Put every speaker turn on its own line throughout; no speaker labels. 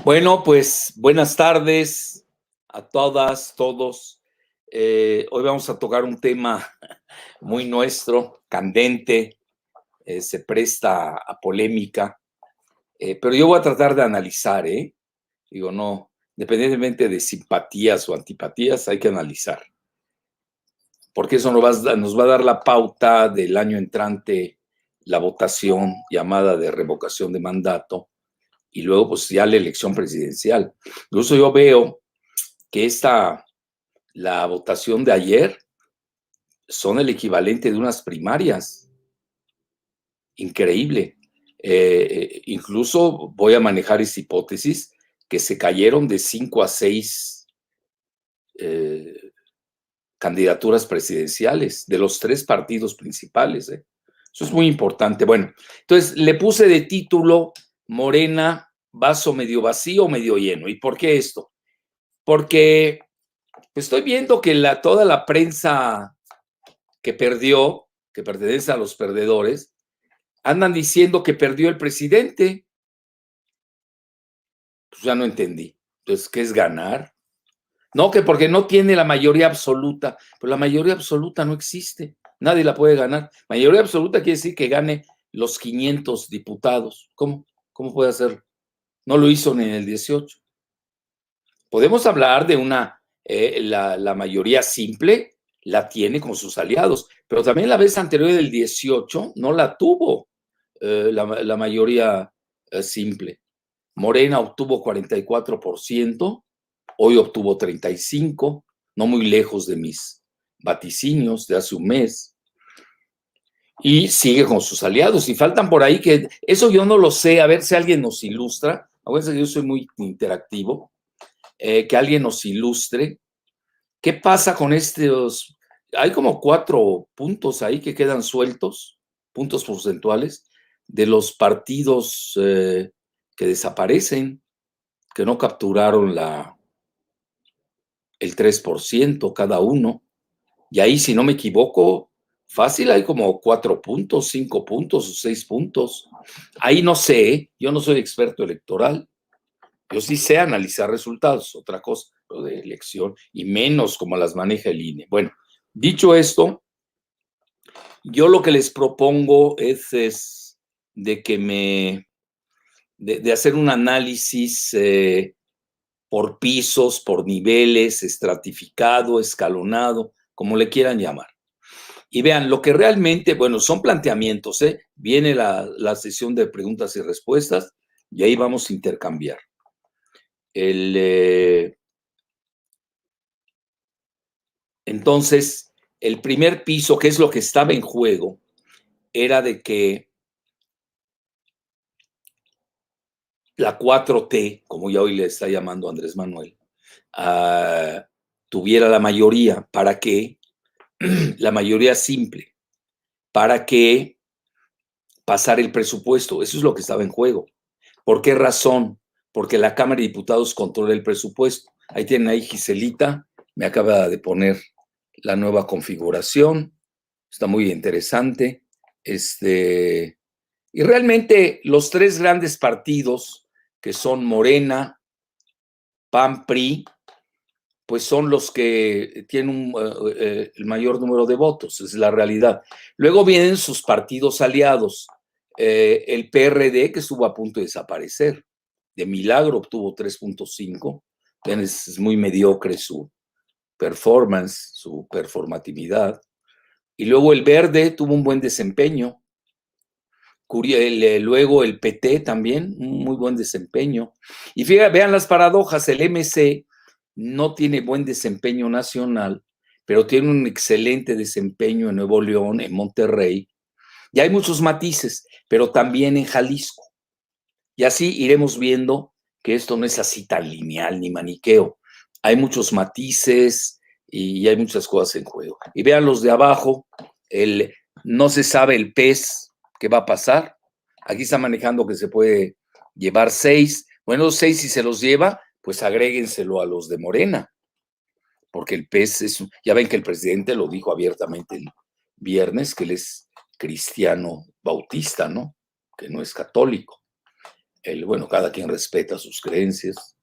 Bueno, pues buenas tardes a todas, todos. Hoy vamos a tocar un tema muy nuestro, candente, se presta a polémica, pero yo voy a tratar de analizar, ¿eh? Digo, no, independientemente de simpatías o antipatías, hay que analizar, porque eso nos va a dar la pauta del año entrante, la votación llamada de revocación de mandato, y luego pues ya la elección presidencial. Incluso yo veo que la votación de ayer son el equivalente de unas primarias. Increíble. Incluso voy a manejar esa hipótesis que se cayeron de 5 a 6 candidaturas presidenciales de los 3 partidos principales. Eso es muy importante. Bueno, entonces le puse de título Morena, vaso medio vacío o medio lleno. ¿Y por qué esto? Porque estoy viendo que toda la prensa que perdió, que pertenece a los perdedores, andan diciendo que perdió el presidente. Pues ya no entendí. Entonces, ¿qué es ganar? No, que porque no tiene la mayoría absoluta. Pues la mayoría absoluta no existe. Nadie la puede ganar. Mayoría absoluta quiere decir que gane los 500 diputados. ¿Cómo? ¿Cómo puede hacerlo? No lo hizo ni en el 18. Podemos hablar de la mayoría simple, la tiene con sus aliados, pero también la vez anterior del 18 no la tuvo la mayoría simple. Morena obtuvo 44%, hoy obtuvo 35%, no muy lejos de mis vaticinios de hace un mes, y sigue con sus aliados. Y faltan por ahí que, eso yo no lo sé, a ver si alguien nos ilustra. Acuérdense que yo soy muy interactivo, que alguien nos ilustre. ¿Qué pasa con estos? Hay como 4 puntos ahí que quedan sueltos, puntos porcentuales, de los partidos que desaparecen, que no capturaron el 3% cada uno. Y ahí, si no me equivoco, fácil hay como 4 puntos, 5 puntos o 6 puntos. Ahí no sé, yo no soy experto electoral. Yo sí sé analizar resultados, otra cosa, lo de elección, y menos como las maneja el INE. Bueno, dicho esto, yo lo que les propongo es de que de hacer un análisis por pisos, por niveles, estratificado, escalonado, como le quieran llamar. Y vean, lo que realmente, bueno, son planteamientos, ¿eh? Viene la sesión de preguntas y respuestas y ahí vamos a intercambiar. Entonces, el primer piso, que es lo que estaba en juego, era de que la 4T, como ya hoy le está llamando Andrés Manuel, tuviera la mayoría. ¿Para qué? La mayoría simple. ¿Para qué pasar el presupuesto? Eso es lo que estaba en juego. ¿Por qué razón? Porque la Cámara de Diputados controla el presupuesto. Ahí tienen ahí Giselita, me acaba de poner la nueva configuración, está muy interesante. Y realmente los 3 grandes partidos, que son Morena, PAN, PRI, pues son los que tienen el mayor número de votos, es la realidad. Luego vienen sus partidos aliados, el PRD, que estuvo a punto de desaparecer, de milagro obtuvo 3.5, es muy mediocre su performance, su performatividad. Y luego el Verde tuvo un buen desempeño, luego el PT también, un muy buen desempeño. Y fíjate, vean las paradojas, el MC no tiene buen desempeño nacional, pero tiene un excelente desempeño en Nuevo León, en Monterrey, y hay muchos matices, pero también en Jalisco. Y así iremos viendo que esto no es así tan lineal ni maniqueo. Hay muchos matices y hay muchas cosas en juego. Y vean los de abajo, no se sabe el PES que va a pasar. Aquí está manejando que se puede llevar 6. Bueno, los 6 si se los lleva, pues agréguenselo a los de Morena, porque el PES ya ven que el presidente lo dijo abiertamente el viernes, que él es cristiano bautista, ¿no? Que no es católico. Bueno, cada quien respeta sus creencias,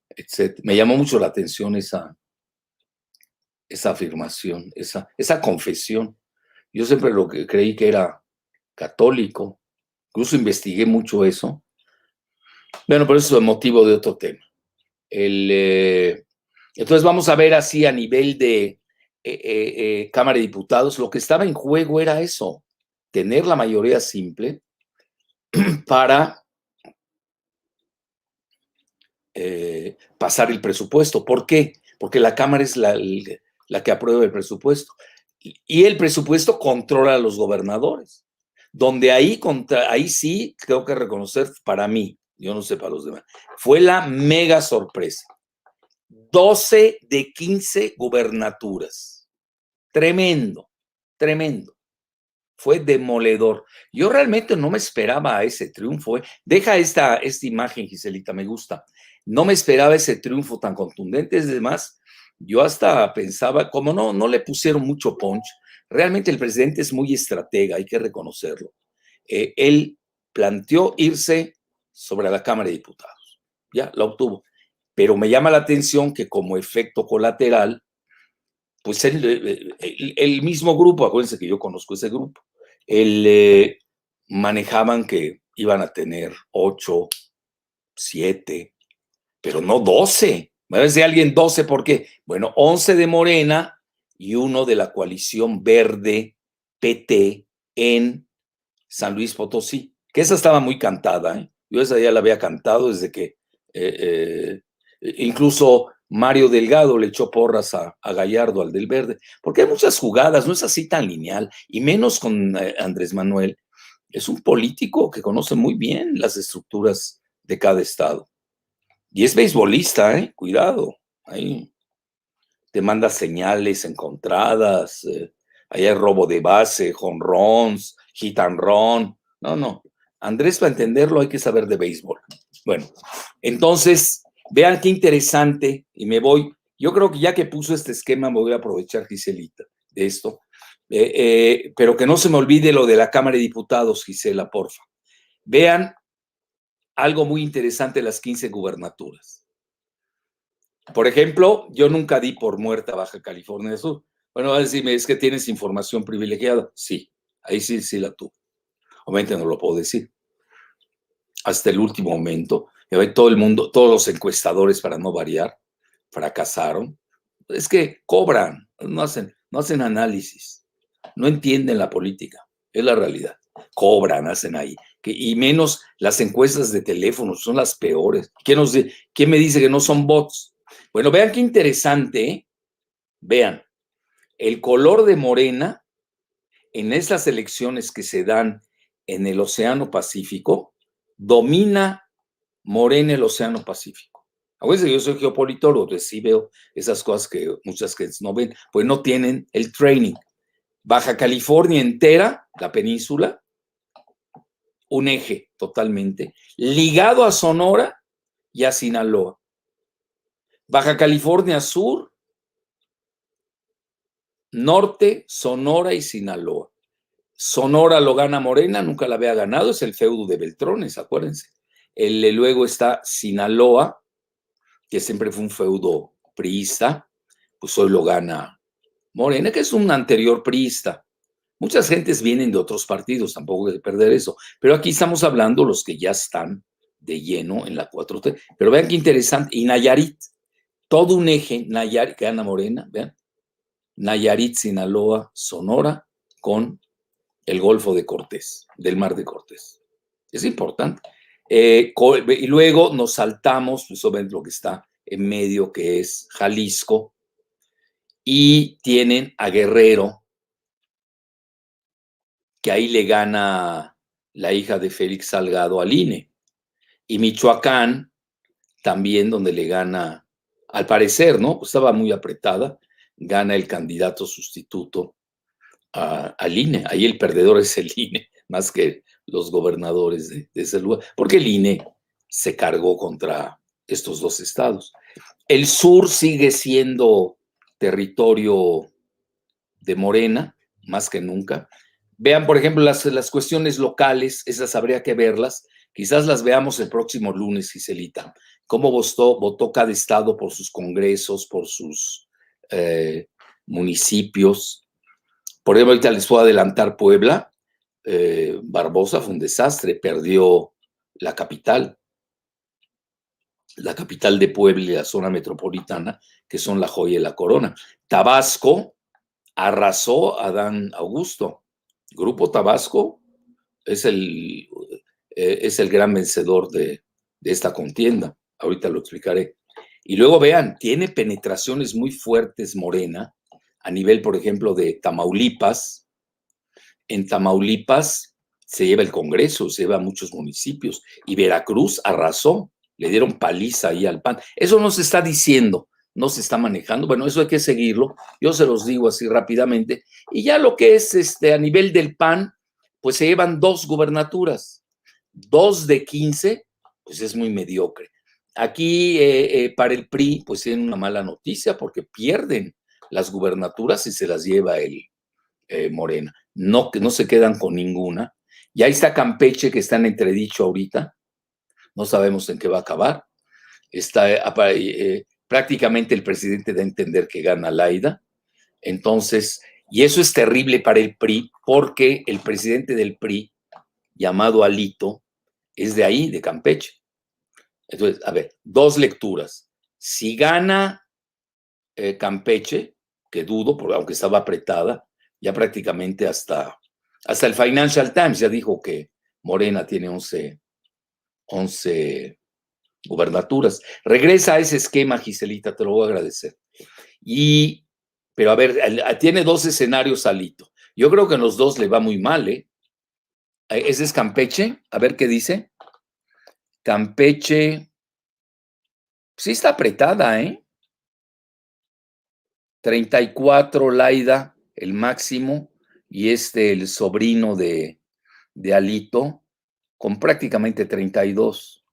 etc. Me llamó mucho la atención esa afirmación, esa confesión. Yo siempre lo que creí que era católico, incluso investigué mucho eso. Bueno, pero eso es motivo de otro tema. Entonces vamos a ver así a nivel de Cámara de Diputados, lo que estaba en juego era eso, tener la mayoría simple para pasar el presupuesto. ¿Por qué? Porque la Cámara es la que aprueba el presupuesto. Y el presupuesto controla a los gobernadores. Donde ahí sí tengo que reconocer para mí, yo no sé para los demás, fue la mega sorpresa. 12 de 15 gubernaturas. Tremendo, tremendo. Fue demoledor. Yo realmente no me esperaba ese triunfo. Deja esta imagen, Giselita, me gusta. No me esperaba ese triunfo tan contundente. Es demás, yo hasta pensaba, como no le pusieron mucho punch, realmente el presidente es muy estratega, hay que reconocerlo. Él planteó irse sobre la Cámara de Diputados. Ya, la obtuvo. Pero me llama la atención que como efecto colateral, pues el mismo grupo, acuérdense que yo conozco ese grupo, manejaban que iban a tener 8, 7, pero no 12. Me va a decir alguien 12, ¿por qué? Bueno, 11 de Morena y uno de la coalición verde PT en San Luis Potosí, que esa estaba muy cantada, ¿eh? Yo esa ya la había cantado desde que incluso Mario Delgado le echó porras a Gallardo, al del Verde, porque hay muchas jugadas, no es así tan lineal, y menos con Andrés Manuel. Es un político que conoce muy bien las estructuras de cada estado. Y es beisbolista, cuidado. Ahí te manda señales encontradas, ahí hay robo de base, jonrons, hit and run. No. Andrés, para entenderlo hay que saber de béisbol. Bueno, entonces, vean qué interesante, y me voy. Yo creo que ya que puso este esquema, me voy a aprovechar, Giselita, de esto. Pero que no se me olvide lo de la Cámara de Diputados, Gisela, porfa. Vean algo muy interesante, las 15 gubernaturas. Por ejemplo, yo nunca di por muerta Baja California Sur. Bueno, va a decirme, es que tienes información privilegiada. Sí, ahí sí la tuve. Obviamente no lo puedo decir. Hasta el último momento, todo el mundo, todos los encuestadores, para no variar, fracasaron. Es que cobran, no hacen análisis, no entienden la política, es la realidad. Cobran, hacen ahí. Y menos las encuestas de teléfono, son las peores. ¿Quién me dice que no son bots? Bueno, vean qué interesante, ¿eh? Vean, el color de Morena en estas elecciones que se dan en el Océano Pacífico, domina Morena el Océano Pacífico. Acuérdense que yo soy geopolitólogo, entonces sí veo esas cosas que muchas gentes no ven, pues no tienen el training. Baja California entera, la península, un eje totalmente, ligado a Sonora y a Sinaloa. Baja California Sur, Norte, Sonora y Sinaloa. Sonora lo gana Morena, nunca la había ganado, es el feudo de Beltrones, acuérdense. Luego está Sinaloa, que siempre fue un feudo priista, pues hoy lo gana Morena, que es un anterior priista. Muchas gentes vienen de otros partidos, tampoco hay que perder eso, pero aquí estamos hablando los que ya están de lleno en la 4T. Pero vean qué interesante, y Nayarit, todo un eje, Nayarit, que gana Morena, vean, Nayarit, Sinaloa, Sonora, con el Golfo de Cortés, del Mar de Cortés. Es importante. Y luego nos saltamos, pues obviamente lo que está en medio, que es Jalisco, y tienen a Guerrero, que ahí le gana la hija de Félix Salgado al INE, y Michoacán también, donde le gana, al parecer, ¿no? Pues estaba muy apretada, gana el candidato sustituto al INE. Ahí el perdedor es el INE, más que los gobernadores de ese lugar, porque el INE se cargó contra estos dos estados. El sur sigue siendo territorio de Morena, más que nunca. Vean, por ejemplo, las cuestiones locales, esas habría que verlas, Quizás las veamos el próximo lunes, Giselita. Cómo votó cada estado por sus congresos, por sus municipios. Por ejemplo, ahorita les puedo adelantar Puebla. Barbosa fue un desastre, perdió la capital de Puebla y la zona metropolitana, que son la joya y la corona. Tabasco arrasó a Adán Augusto. Grupo Tabasco es el gran vencedor de esta contienda. Ahorita lo explicaré. Y luego vean, tiene penetraciones muy fuertes Morena, a nivel, por ejemplo, de Tamaulipas. En Tamaulipas se lleva el Congreso, se lleva a muchos municipios. Y Veracruz arrasó, le dieron paliza ahí al PAN. Eso no se está diciendo, no se está manejando. Bueno, eso hay que seguirlo. Yo se los digo así rápidamente. Y ya lo que es a nivel del PAN, pues se llevan 2 gubernaturas. 2 de 15, pues es muy mediocre. Aquí para el PRI, pues tienen una mala noticia porque pierden las gubernaturas y se las lleva el Morena. No, que no se quedan con ninguna. Y ahí está Campeche, que está en entredicho ahorita. No sabemos en qué va a acabar. Está prácticamente el presidente da a entender que gana Laida. Entonces, y eso es terrible para el PRI porque el presidente del PRI, llamado Alito, es de ahí, de Campeche. Entonces, a ver, 2 lecturas. Si gana Campeche, que dudo, porque aunque estaba apretada, ya prácticamente hasta el Financial Times ya dijo que Morena tiene 11 gubernaturas. Regresa a ese esquema, Giselita, te lo voy a agradecer. Pero a ver, tiene 2 escenarios Alito. Yo creo que en los 2 le va muy mal, ¿eh? Ese es Campeche, a ver qué dice. Campeche, sí está apretada, ¿eh? 34 Laida, el máximo, y el sobrino de Alito, con prácticamente 32.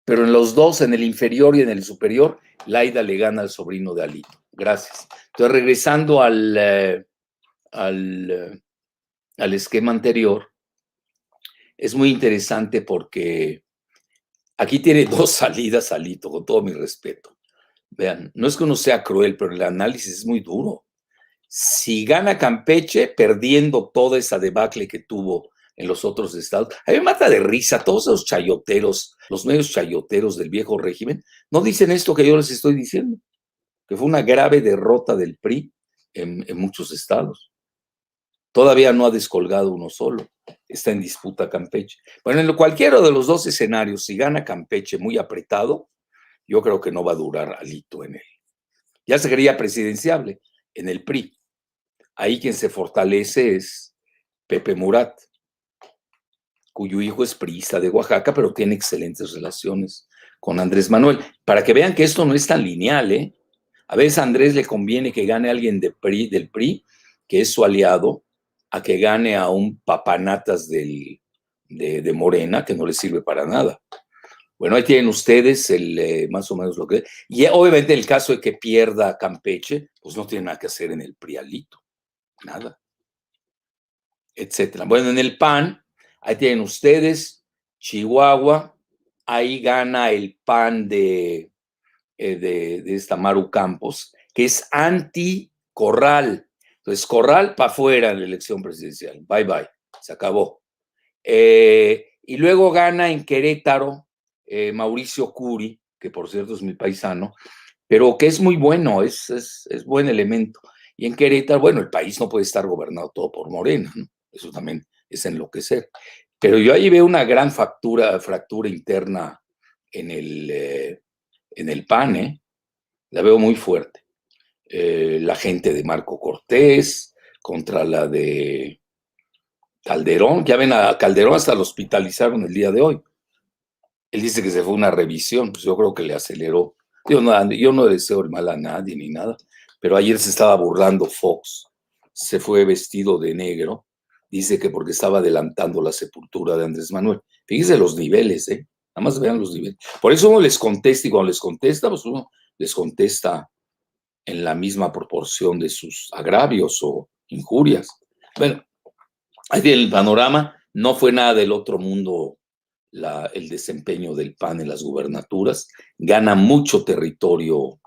Pero en los 2, en el inferior y en el superior, Laida le gana al sobrino de Alito. Gracias. Entonces, regresando al esquema anterior, es muy interesante porque aquí tiene 2 salidas Alito, con todo mi respeto. Vean, no es que uno sea cruel, pero el análisis es muy duro. Si gana Campeche, perdiendo toda esa debacle que tuvo en los otros estados, a mí me mata de risa todos esos chayoteros, los medios chayoteros del viejo régimen, no dicen esto que yo les estoy diciendo, que fue una grave derrota del PRI en muchos estados. Todavía no ha descolgado uno solo, está en disputa Campeche. Bueno, en cualquiera de los 2 escenarios, si gana Campeche muy apretado, yo creo que no va a durar Alito en él. Ya se creía presidenciable en el PRI. Ahí quien se fortalece es Pepe Murat, cuyo hijo es priista de Oaxaca, pero tiene excelentes relaciones con Andrés Manuel. Para que vean que esto no es tan lineal, ¿eh? A veces a Andrés le conviene que gane alguien del PRI, que es su aliado, a que gane a un papanatas de Morena, que no le sirve para nada. Bueno, ahí tienen ustedes más o menos lo que... Y obviamente el caso de que pierda Campeche, pues no tiene nada que hacer en el PRI Alito. Nada, etcétera. Bueno, en el PAN, ahí tienen ustedes, Chihuahua, ahí gana el PAN de esta Maru Campos, que es anti-Corral. Entonces, Corral para afuera en la elección presidencial. Bye, bye. Se acabó. Y luego gana en Querétaro Mauricio Curi, que por cierto es mi paisano, pero que es muy bueno, es buen elemento. Y en Querétaro, bueno, el país no puede estar gobernado todo por Morena, ¿no? Eso también es enloquecer. Pero yo ahí veo una gran fractura interna en el PAN, ¿eh? La veo muy fuerte. La gente de Marco Cortés contra la de Calderón. Ya ven, a Calderón hasta lo hospitalizaron el día de hoy. Él dice que se fue una revisión, pues yo creo que le aceleró. Yo no deseo el mal a nadie ni nada, pero ayer se estaba burlando Fox. Se fue vestido de negro. Dice que porque estaba adelantando la sepultura de Andrés Manuel. Fíjense los niveles, ¿eh? Nada más vean los niveles. Por eso uno les contesta y cuando les contesta, pues uno les contesta en la misma proporción de sus agravios o injurias. Bueno, ahí tiene el panorama. No fue nada del otro mundo el desempeño del PAN en las gubernaturas, gana mucho territorio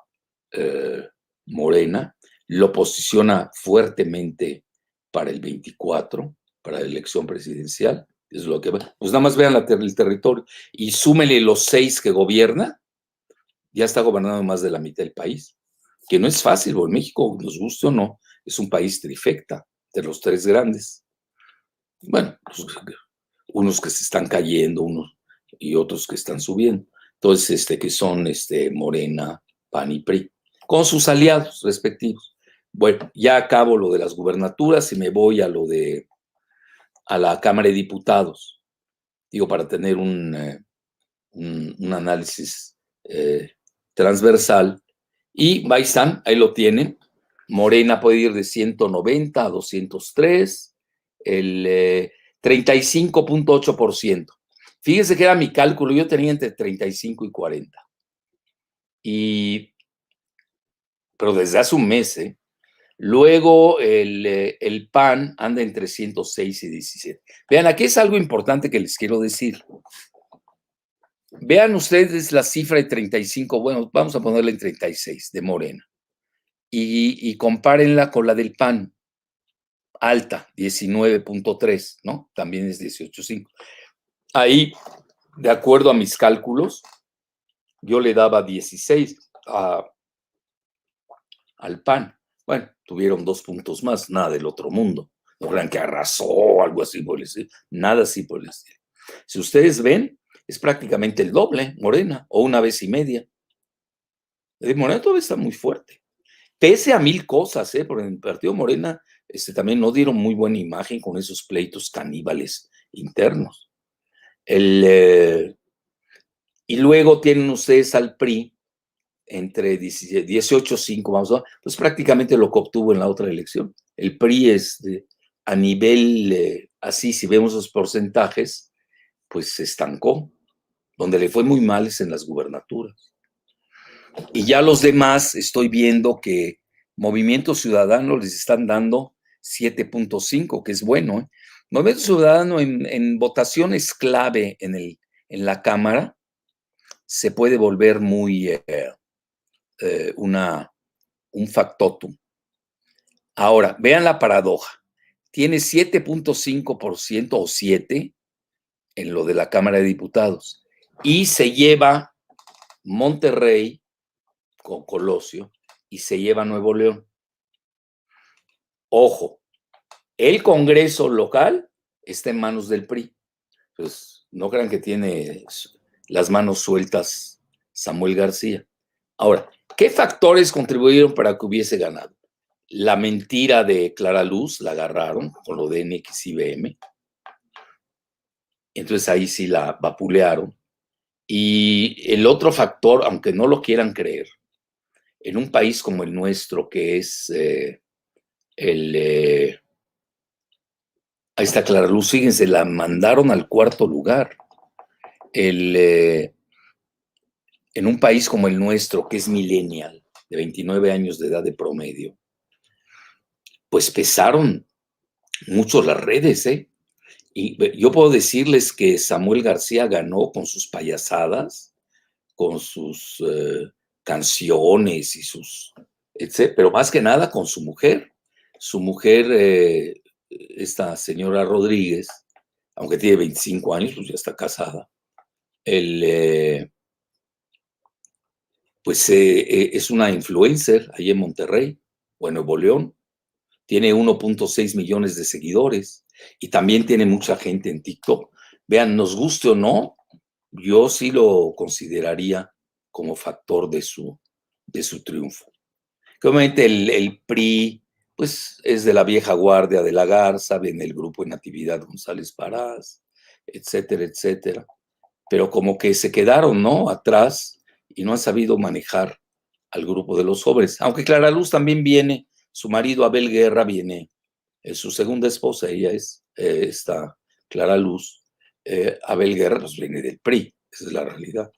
Morena, lo posiciona fuertemente para el 24, para la elección presidencial, es lo que va. Pues nada más vean el territorio y súmele los 6 que gobierna, ya está gobernando más de la mitad del país, que no es fácil, porque México, nos guste o no, es un país trifecta, de los 3 grandes. Bueno, pues, unos que se están cayendo, unos y otros que están subiendo. Entonces, que son Morena, PAN y PRI, con sus aliados respectivos. Bueno, ya acabo lo de las gubernaturas y me voy a la Cámara de Diputados. Digo, para tener un análisis transversal. Y ahí están, ahí lo tienen. Morena puede ir de 190 a 203, el 35.8%. Fíjese que era mi cálculo, yo tenía entre 35 y 40. Pero desde hace un mes, Luego el PAN anda entre 106 y 17. Vean, aquí es algo importante que les quiero decir. Vean ustedes la cifra de 35, bueno, vamos a ponerla en 36 de Morena. Y compárenla con la del PAN, alta, 19.3, ¿no? También es 18.5. Ahí, de acuerdo a mis cálculos, yo le daba 16 al PAN. Bueno, tuvieron 2 puntos más, nada del otro mundo. No crean que arrasó o algo así por el estilo. Nada así por el estilo. Si ustedes ven, es prácticamente el doble, Morena, o una vez y media. Morena todavía está muy fuerte. Pese a 1000 cosas, porque en el partido Morena también no dieron muy buena imagen con esos pleitos caníbales internos. Y luego tienen ustedes al PRI entre 18.5, vamos a ver, pues prácticamente lo que obtuvo en la otra elección. El PRI a nivel, así, si vemos los porcentajes, pues se estancó. Donde le fue muy mal es en las gubernaturas. Y ya los demás, estoy viendo que Movimiento Ciudadano les están dando 7.5, que es bueno. Movimiento Ciudadano en votaciones clave en la Cámara se puede volver muy un factotum. Ahora, vean la paradoja. Tiene 7.5% o 7 en lo de la Cámara de Diputados y se lleva Monterrey con Colosio y se lleva Nuevo León. Ojo, el Congreso local está en manos del PRI. Pues no crean que tiene las manos sueltas Samuel García. Ahora, ¿qué factores contribuyeron para que hubiese ganado? La mentira de Clara Luz, la agarraron con lo de NXIBM. Entonces ahí sí la vapulearon. Y el otro factor, aunque no lo quieran creer, en un país como el nuestro, que es ahí está Clara Luz, fíjense, la mandaron al 4º lugar. En un país como el nuestro, que es millennial, de 29 años de edad de promedio, pues pesaron mucho las redes, Y yo puedo decirles que Samuel García ganó con sus payasadas, con sus canciones y pero más que nada con su mujer. Su mujer, esta señora Rodríguez, aunque tiene 25 años, pues ya está casada. Pues es una influencer ahí en Monterrey o en Nuevo León. Tiene 1.6 millones de seguidores y también tiene mucha gente en TikTok. Vean, nos guste o no, yo sí lo consideraría como factor de su triunfo. Obviamente el PRI, pues es de la vieja guardia de la Garza, viene el grupo de Natividad González Parás, etcétera, etcétera. Pero como que se quedaron, ¿no? Atrás y no han sabido manejar al grupo de los jóvenes. Aunque Clara Luz también viene, su marido Abel Guerra viene, es su segunda esposa, ella es esta Clara Luz. Abel Guerra pues viene del PRI, esa es la realidad.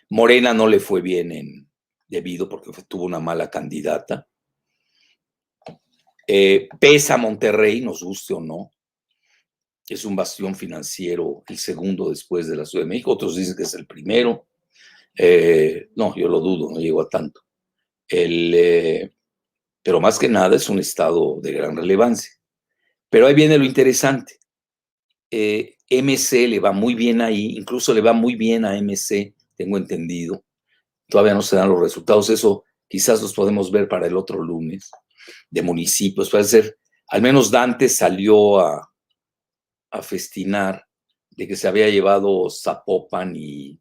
Morena no le fue bien debido porque tuvo una mala candidata. Pesa Monterrey, nos guste o no. es un bastión financiero, el segundo después de la Ciudad de México. Otros dicen que es el primero. No, yo lo dudo, no llegó a tanto. Pero más que nada es un estado de gran relevancia. Pero ahí viene lo interesante. MC le va muy bien ahí, incluso le va muy bien a MC, tengo entendido. Todavía no se dan los resultados, eso quizás los podemos ver para el otro lunes, de municipios. Puede ser, al menos Dante salió a festinar de que se había llevado Zapopan y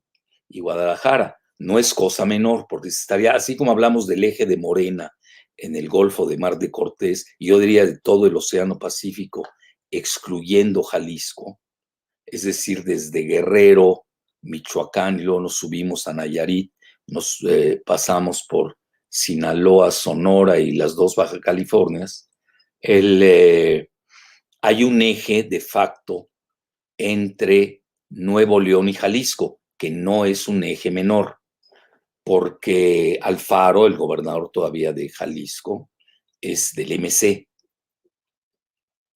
Guadalajara. No es cosa menor, porque estaría, así como hablamos del eje de Morena en el Golfo de Mar de Cortés, y yo diría de todo el Océano Pacífico, excluyendo Jalisco, es decir, desde Guerrero, Michoacán, y luego nos subimos a Nayarit, nos pasamos por Sinaloa, Sonora y las dos Baja Californias. Hay un eje de facto entre Nuevo León y Jalisco, que no es un eje menor, porque Alfaro, el gobernador todavía de Jalisco, es del MC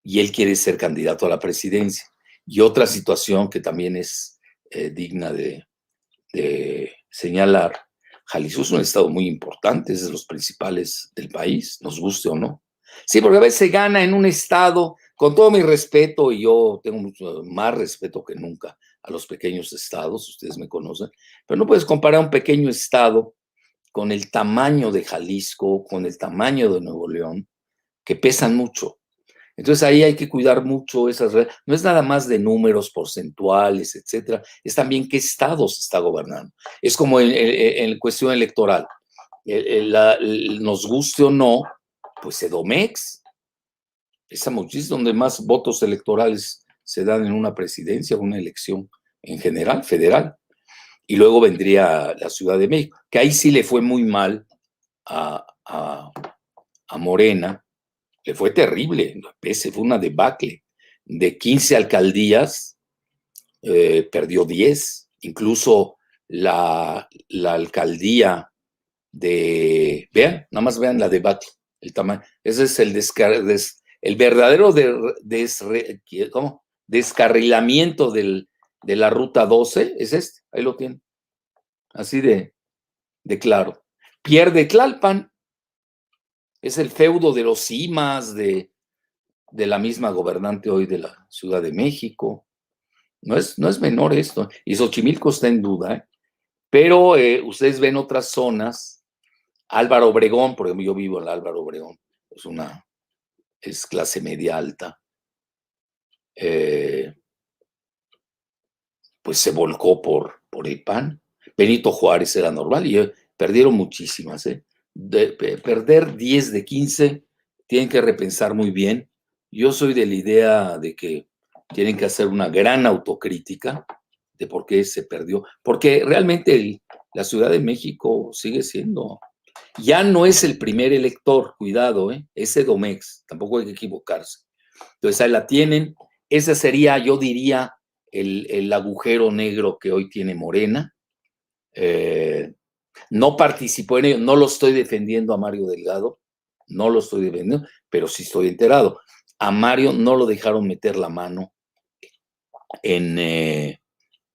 y él quiere ser candidato a la presidencia. Y otra situación que también es digna de señalar, Jalisco es un estado muy importante, es de los principales del país, nos guste o no. Sí, porque a veces se gana en un estado, con todo mi respeto, y yo tengo mucho más respeto que nunca a los pequeños estados, ustedes me conocen, pero no puedes comparar un pequeño estado con el tamaño de Jalisco, con el tamaño de Nuevo León, que pesan mucho. Entonces ahí hay que cuidar mucho esas redes. No es nada más de números porcentuales, etcétera, es también qué estado se está gobernando. Es como en cuestión electoral. Nos guste o no, pues Edomex, esa es donde más votos electorales se dan en una presidencia o una elección en general, federal. Y luego vendría la Ciudad de México, que ahí sí le fue muy mal a Morena, le fue terrible, ese fue una debacle. De 15 alcaldías, perdió 10, incluso la alcaldía vean, nada más vean la debacle, el tamaño, ese es el verdadero ¿cómo? Descarrilamiento de la ruta 12, es este, ahí lo tienen, así de claro. Pierde Tlalpan, es el feudo de los Cimas, de la misma gobernante hoy de la Ciudad de México. No es menor esto. Y Xochimilco está en duda, ¿eh? Pero ustedes ven otras zonas. Álvaro Obregón, por ejemplo, yo vivo en Álvaro Obregón, es clase media alta. Pues se volcó por el PAN. Benito Juárez era normal y perdieron muchísimas. Perder 10 de 15, tienen que repensar muy bien. Yo soy de la idea de que tienen que hacer una gran autocrítica de por qué se perdió, porque realmente la Ciudad de México sigue siendo, ya no es el primer elector, cuidado, es Edomex, tampoco hay que equivocarse. Entonces ahí la tienen, ese sería, yo diría, el agujero negro que hoy tiene Morena. No participó en ello, no lo estoy defendiendo a Mario Delgado, no lo estoy defendiendo, pero sí estoy enterado. A Mario no lo dejaron meter la mano en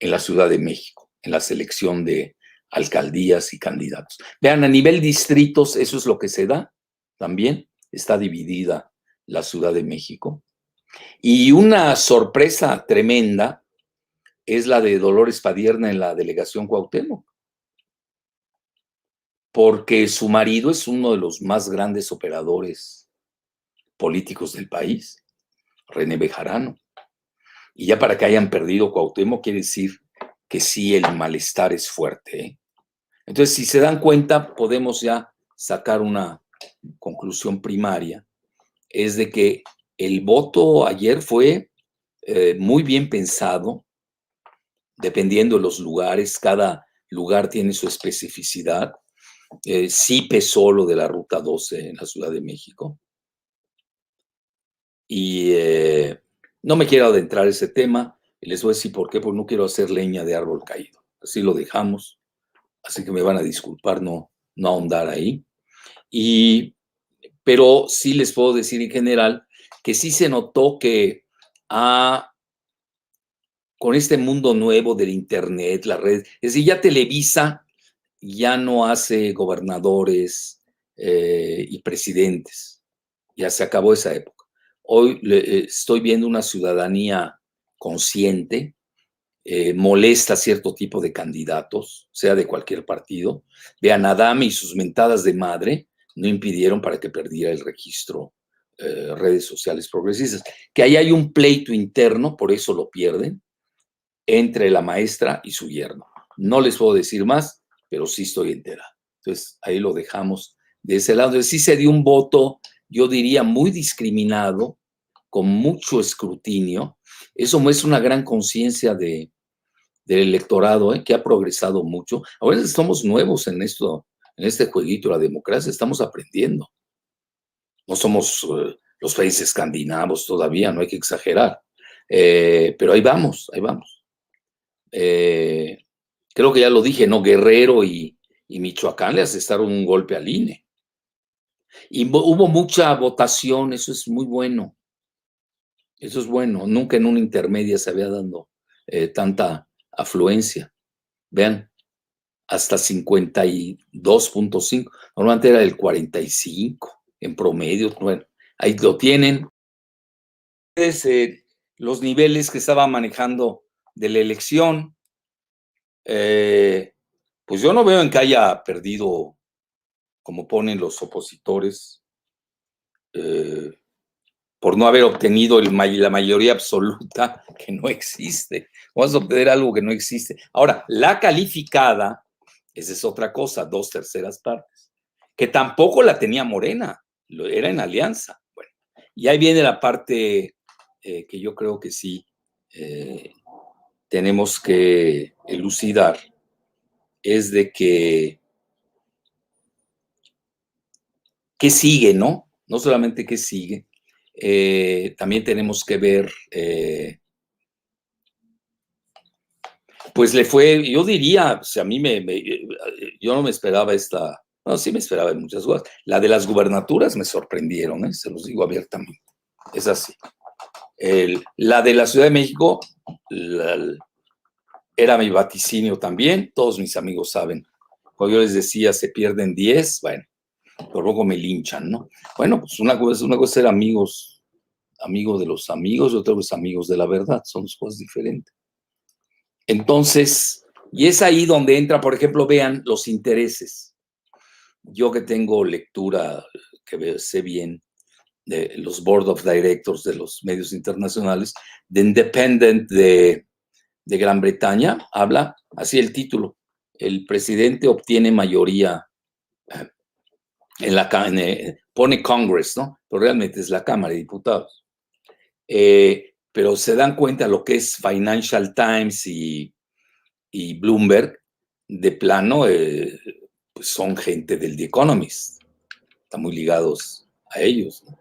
la Ciudad de México, en la selección de alcaldías y candidatos. Vean, a nivel distritos, eso es lo que se da también, está dividida la Ciudad de México. Y una sorpresa tremenda es la de Dolores Padierna en la delegación Cuauhtémoc, porque su marido es uno de los más grandes operadores políticos del país, René Bejarano. Y ya para que hayan perdido Cuauhtémoc quiere decir que sí, el malestar es fuerte. Entonces, si se dan cuenta, podemos ya sacar una conclusión primaria, es de que el voto ayer fue muy bien pensado, dependiendo de los lugares, cada lugar tiene su especificidad. Sí pesó lo de la Ruta 12 en la Ciudad de México. Y no me quiero adentrar en ese tema, y les voy a decir por qué, porque no quiero hacer leña de árbol caído. Así lo dejamos, así que me van a disculpar no ahondar ahí. Pero sí les puedo decir en general que sí se notó que a con este mundo nuevo del internet, las redes. Es decir, ya Televisa ya no hace gobernadores y presidentes. Ya se acabó esa época. Hoy estoy viendo una ciudadanía consciente, molesta cierto tipo de candidatos, sea de cualquier partido. Vean, Adame y sus mentadas de madre no impidieron para que perdiera el registro redes sociales progresistas. Que ahí hay un pleito interno, por eso lo pierden, entre la maestra y su yerno. No les puedo decir más, pero sí estoy enterado. Entonces, ahí lo dejamos de ese lado. Entonces, sí se dio un voto, yo diría, muy discriminado, con mucho escrutinio. Eso muestra una gran conciencia del electorado, que ha progresado mucho. Ahora estamos nuevos en esto, en este jueguito, la democracia, estamos aprendiendo. No somos los países escandinavos todavía, no hay que exagerar. Pero ahí vamos, ahí vamos. Creo que ya lo dije, ¿no? Guerrero y Michoacán le asestaron un golpe al INE. Y hubo mucha votación, eso es muy bueno. Eso es bueno. Nunca en una intermedia se había dado tanta afluencia. Vean, hasta 52.5. Normalmente era el 45 en promedio. Bueno, ahí lo tienen. Los niveles que estaba manejando de la elección, pues yo no veo en que haya perdido, como ponen los opositores, por no haber obtenido la mayoría absoluta, que no existe. Vamos a obtener algo que no existe. Ahora, la calificada, esa es otra cosa, 2/3 partes, que tampoco la tenía Morena, era en alianza. Bueno, y ahí viene la parte que yo creo que sí tenemos que elucidar, es de que ¿qué sigue, no? No solamente qué sigue, también tenemos que ver, pues le fue, yo diría, pues a mí yo no me esperaba no, sí me esperaba en muchas cosas. La de las gubernaturas me sorprendieron, se los digo abiertamente, es así. La de la Ciudad de México era mi vaticinio también, todos mis amigos saben. Cuando yo les decía, se pierden 10, bueno, por poco me linchan, ¿no? Bueno, pues una cosa es ser amigos de los amigos y otra vez amigos de la verdad, son dos cosas diferentes. Entonces, y es ahí donde entra, por ejemplo, vean los intereses. Yo que tengo lectura, que sé bien, de los board of directors de los medios internacionales, The Independent de Gran Bretaña, habla así el título: el presidente obtiene mayoría pone Congress, ¿no? Pero realmente es la Cámara de Diputados. Pero se dan cuenta lo que es Financial Times y Bloomberg, de plano, pues son gente del The Economist, están muy ligados a ellos, ¿no?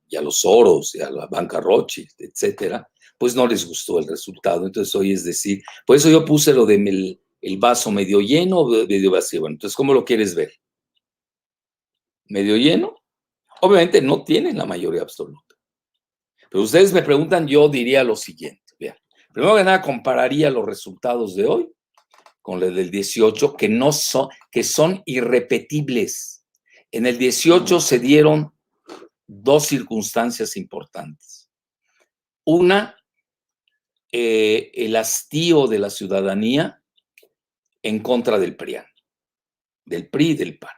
Y a los Soros, y a la banca Rothschild, etcétera, pues no les gustó el resultado. Entonces hoy es decir, por eso yo puse lo de el vaso medio lleno o medio vacío. Bueno, entonces, ¿cómo lo quieres ver? ¿Medio lleno? Obviamente no tienen la mayoría absoluta. Pero ustedes me preguntan, yo diría lo siguiente. Vean, primero que nada, compararía los resultados de hoy con los del 18, que son irrepetibles. En el 18 se dieron dos circunstancias importantes. Una, el hastío de la ciudadanía en contra del PRIAN, del PRI y del PAN.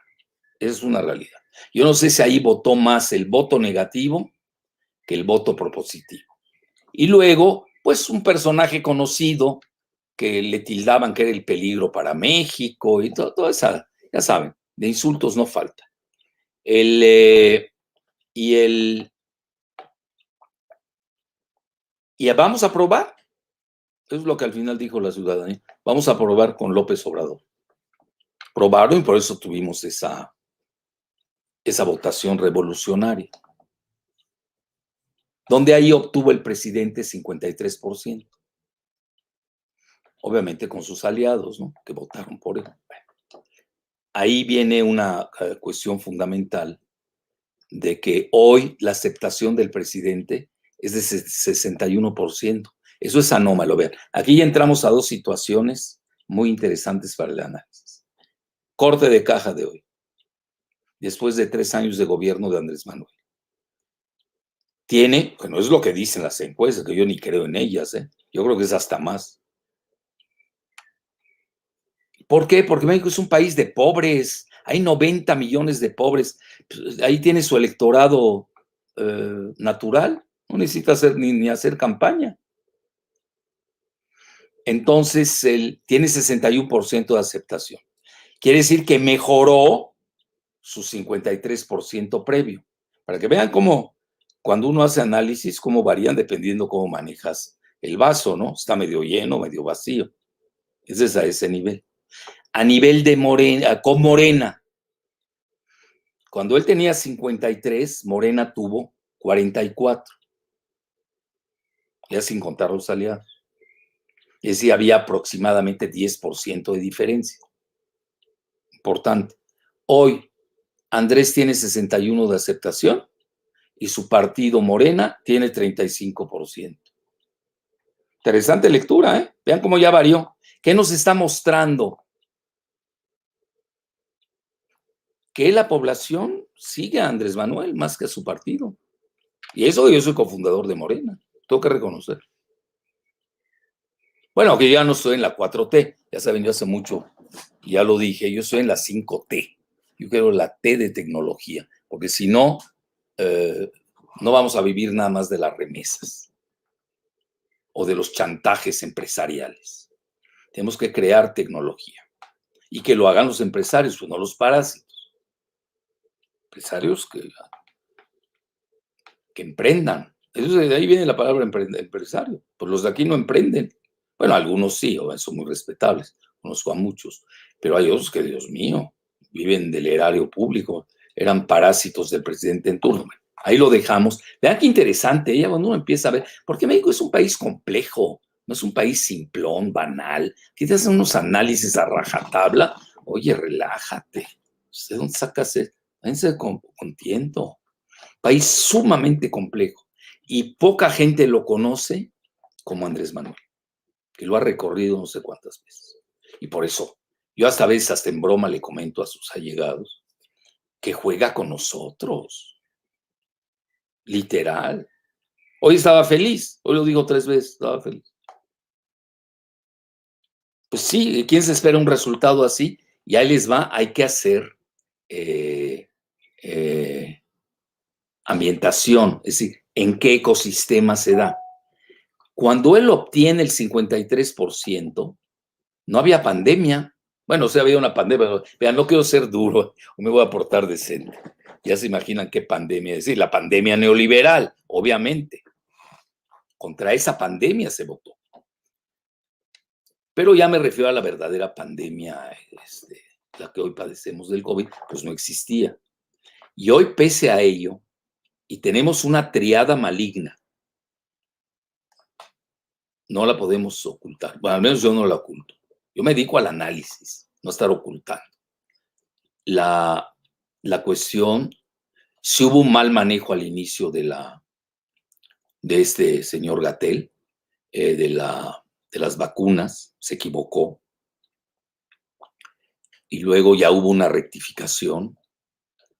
Esa es una realidad. Yo no sé si ahí votó más el voto negativo que el voto propositivo. Y luego, pues un personaje conocido que le tildaban que era el peligro para México y toda esa, ya saben, de insultos no falta. Y vamos a probar, eso es lo que al final dijo la ciudadanía, vamos a probar con López Obrador. Probaron y por eso tuvimos esa votación revolucionaria, donde ahí obtuvo el presidente 53%. Obviamente con sus aliados, ¿no?, que votaron por él. Ahí viene una cuestión fundamental de que hoy la aceptación del presidente es de 61%. Eso es anómalo. Vean, aquí ya entramos a dos situaciones muy interesantes para el análisis. Corte de caja de hoy, después de 3 años de gobierno de Andrés Manuel. Tiene, bueno, es lo que dicen las encuestas, que yo ni creo en ellas, yo creo que es hasta más. ¿Por qué? Porque México es un país de pobres, hay 90 millones de pobres, ahí tiene su electorado natural, no necesita hacer ni hacer campaña. Entonces, él tiene 61% de aceptación. Quiere decir que mejoró su 53% previo. Para que vean cómo, cuando uno hace análisis, cómo varían dependiendo cómo manejas el vaso, ¿no? Está medio lleno, medio vacío. Ese es a ese nivel. A nivel de Morena, con Morena. Cuando él tenía 53, Morena tuvo 44. Ya sin contar los aliados. Es decir, había aproximadamente 10% de diferencia. Importante. Hoy, Andrés tiene 61 de aceptación y su partido Morena tiene 35%. Interesante lectura, ¿eh? Vean cómo ya varió. ¿Qué nos está mostrando? Que la población sigue a Andrés Manuel más que a su partido. Y eso yo soy cofundador de Morena. Tengo que reconocer. Bueno, que ya no estoy en la 4T. Ya saben, yo hace mucho, ya lo dije, yo estoy en la 5T. Yo quiero la T de tecnología, porque si no, no vamos a vivir nada más de las remesas o de los chantajes empresariales. Tenemos que crear tecnología y que lo hagan los empresarios, pues no los parásitos. Empresarios que emprendan. Eso, de ahí viene la palabra empresario. Pues los de aquí no emprenden. Bueno, algunos sí, son muy respetables, conozco a muchos, pero hay otros que, Dios mío, viven del erario público, eran parásitos del presidente en turno. Ahí lo dejamos. Vean qué interesante, ella cuando uno empieza a ver, porque México es un país complejo, no es un país simplón, banal, que te hacen unos análisis a rajatabla. Oye, relájate. ¿De dónde sacas eso? Váyanse con tiento. País sumamente complejo y poca gente lo conoce como Andrés Manuel, que lo ha recorrido no sé cuántas veces. Y por eso, yo hasta a veces, hasta en broma, le comento a sus allegados que juega con nosotros, literal. Hoy estaba feliz, hoy lo digo 3 veces, estaba feliz. Pues sí, ¿quién se espera un resultado así? Y ahí les va, hay que hacer ambientación, es decir, en qué ecosistema se da. Cuando él obtiene el 53%, no había pandemia. Bueno, sí había una pandemia. Vean, no quiero ser duro, me voy a portar decente. Ya se imaginan qué pandemia es decir, la pandemia neoliberal, obviamente. Contra esa pandemia se votó. Pero ya me refiero a la verdadera pandemia, la que hoy padecemos del COVID, pues no existía. Y hoy, pese a ello, y tenemos una triada maligna, no la podemos ocultar. Bueno, al menos yo no la oculto. Yo me dedico al análisis, no estar ocultando. La cuestión, si hubo un mal manejo al inicio de este señor Gatell, de las vacunas, se equivocó. Y luego ya hubo una rectificación,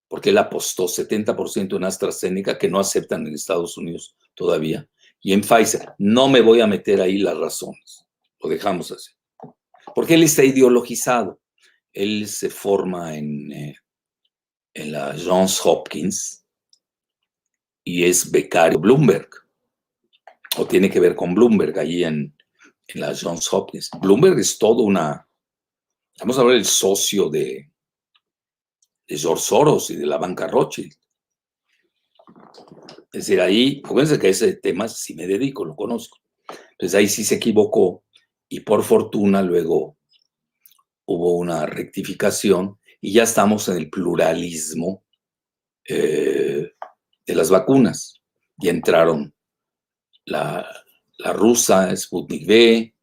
porque él apostó 70% en AstraZeneca, que no aceptan en Estados Unidos todavía, y en Pfizer. No me voy a meter ahí las razones, lo dejamos así. Porque él está ideologizado. Él se forma en la Johns Hopkins y es becario Bloomberg, o tiene que ver con Bloomberg, allí en la Johns Hopkins. Bloomberg es todo vamos a ver, el socio de George Soros y de la banca Rothschild. Es decir, ahí, fíjense que a ese tema sí me dedico, lo conozco. Entonces ahí sí se equivocó y por fortuna luego hubo una rectificación y ya estamos en el pluralismo de las vacunas. Ya entraron la rusa, Sputnik V,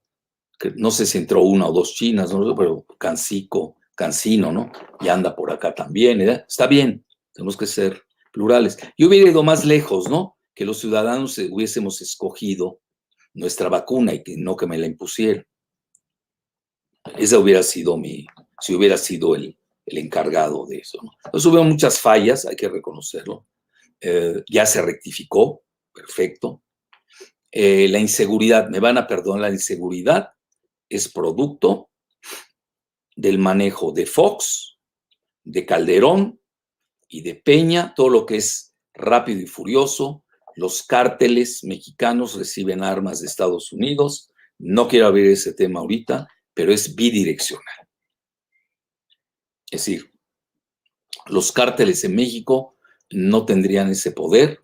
que no sé si entró 1 o 2 chinas, ¿no? Pero Cancino, ¿no? Y anda por acá también, ¿eh? Está bien, tenemos que ser plurales. Yo hubiera ido más lejos, ¿no? Que los ciudadanos hubiésemos escogido nuestra vacuna y que no que me la impusieran. Esa hubiera sido si hubiera sido el encargado de eso, ¿no? Entonces hubo muchas fallas, hay que reconocerlo. Ya se rectificó, perfecto. La inseguridad, me van a perdonar, la inseguridad es producto del manejo de Fox, de Calderón y de Peña, todo lo que es rápido y furioso. Los cárteles mexicanos reciben armas de Estados Unidos. No quiero abrir ese tema ahorita, pero es bidireccional. Es decir, los cárteles en México no tendrían ese poder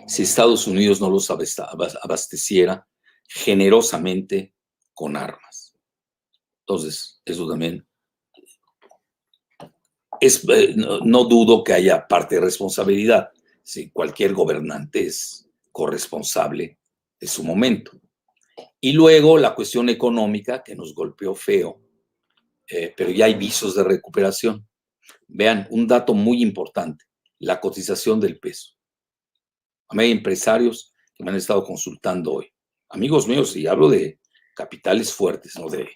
si Estados Unidos no los abasteciera generosamente con armas. Entonces, eso también no dudo que haya parte de responsabilidad. Si cualquier gobernante es corresponsable de su momento. Y luego la cuestión económica que nos golpeó feo, pero ya hay visos de recuperación. Vean, un dato muy importante, la cotización del peso. A mí hay empresarios que me han estado consultando hoy. Amigos míos, y hablo de capitales fuertes, no de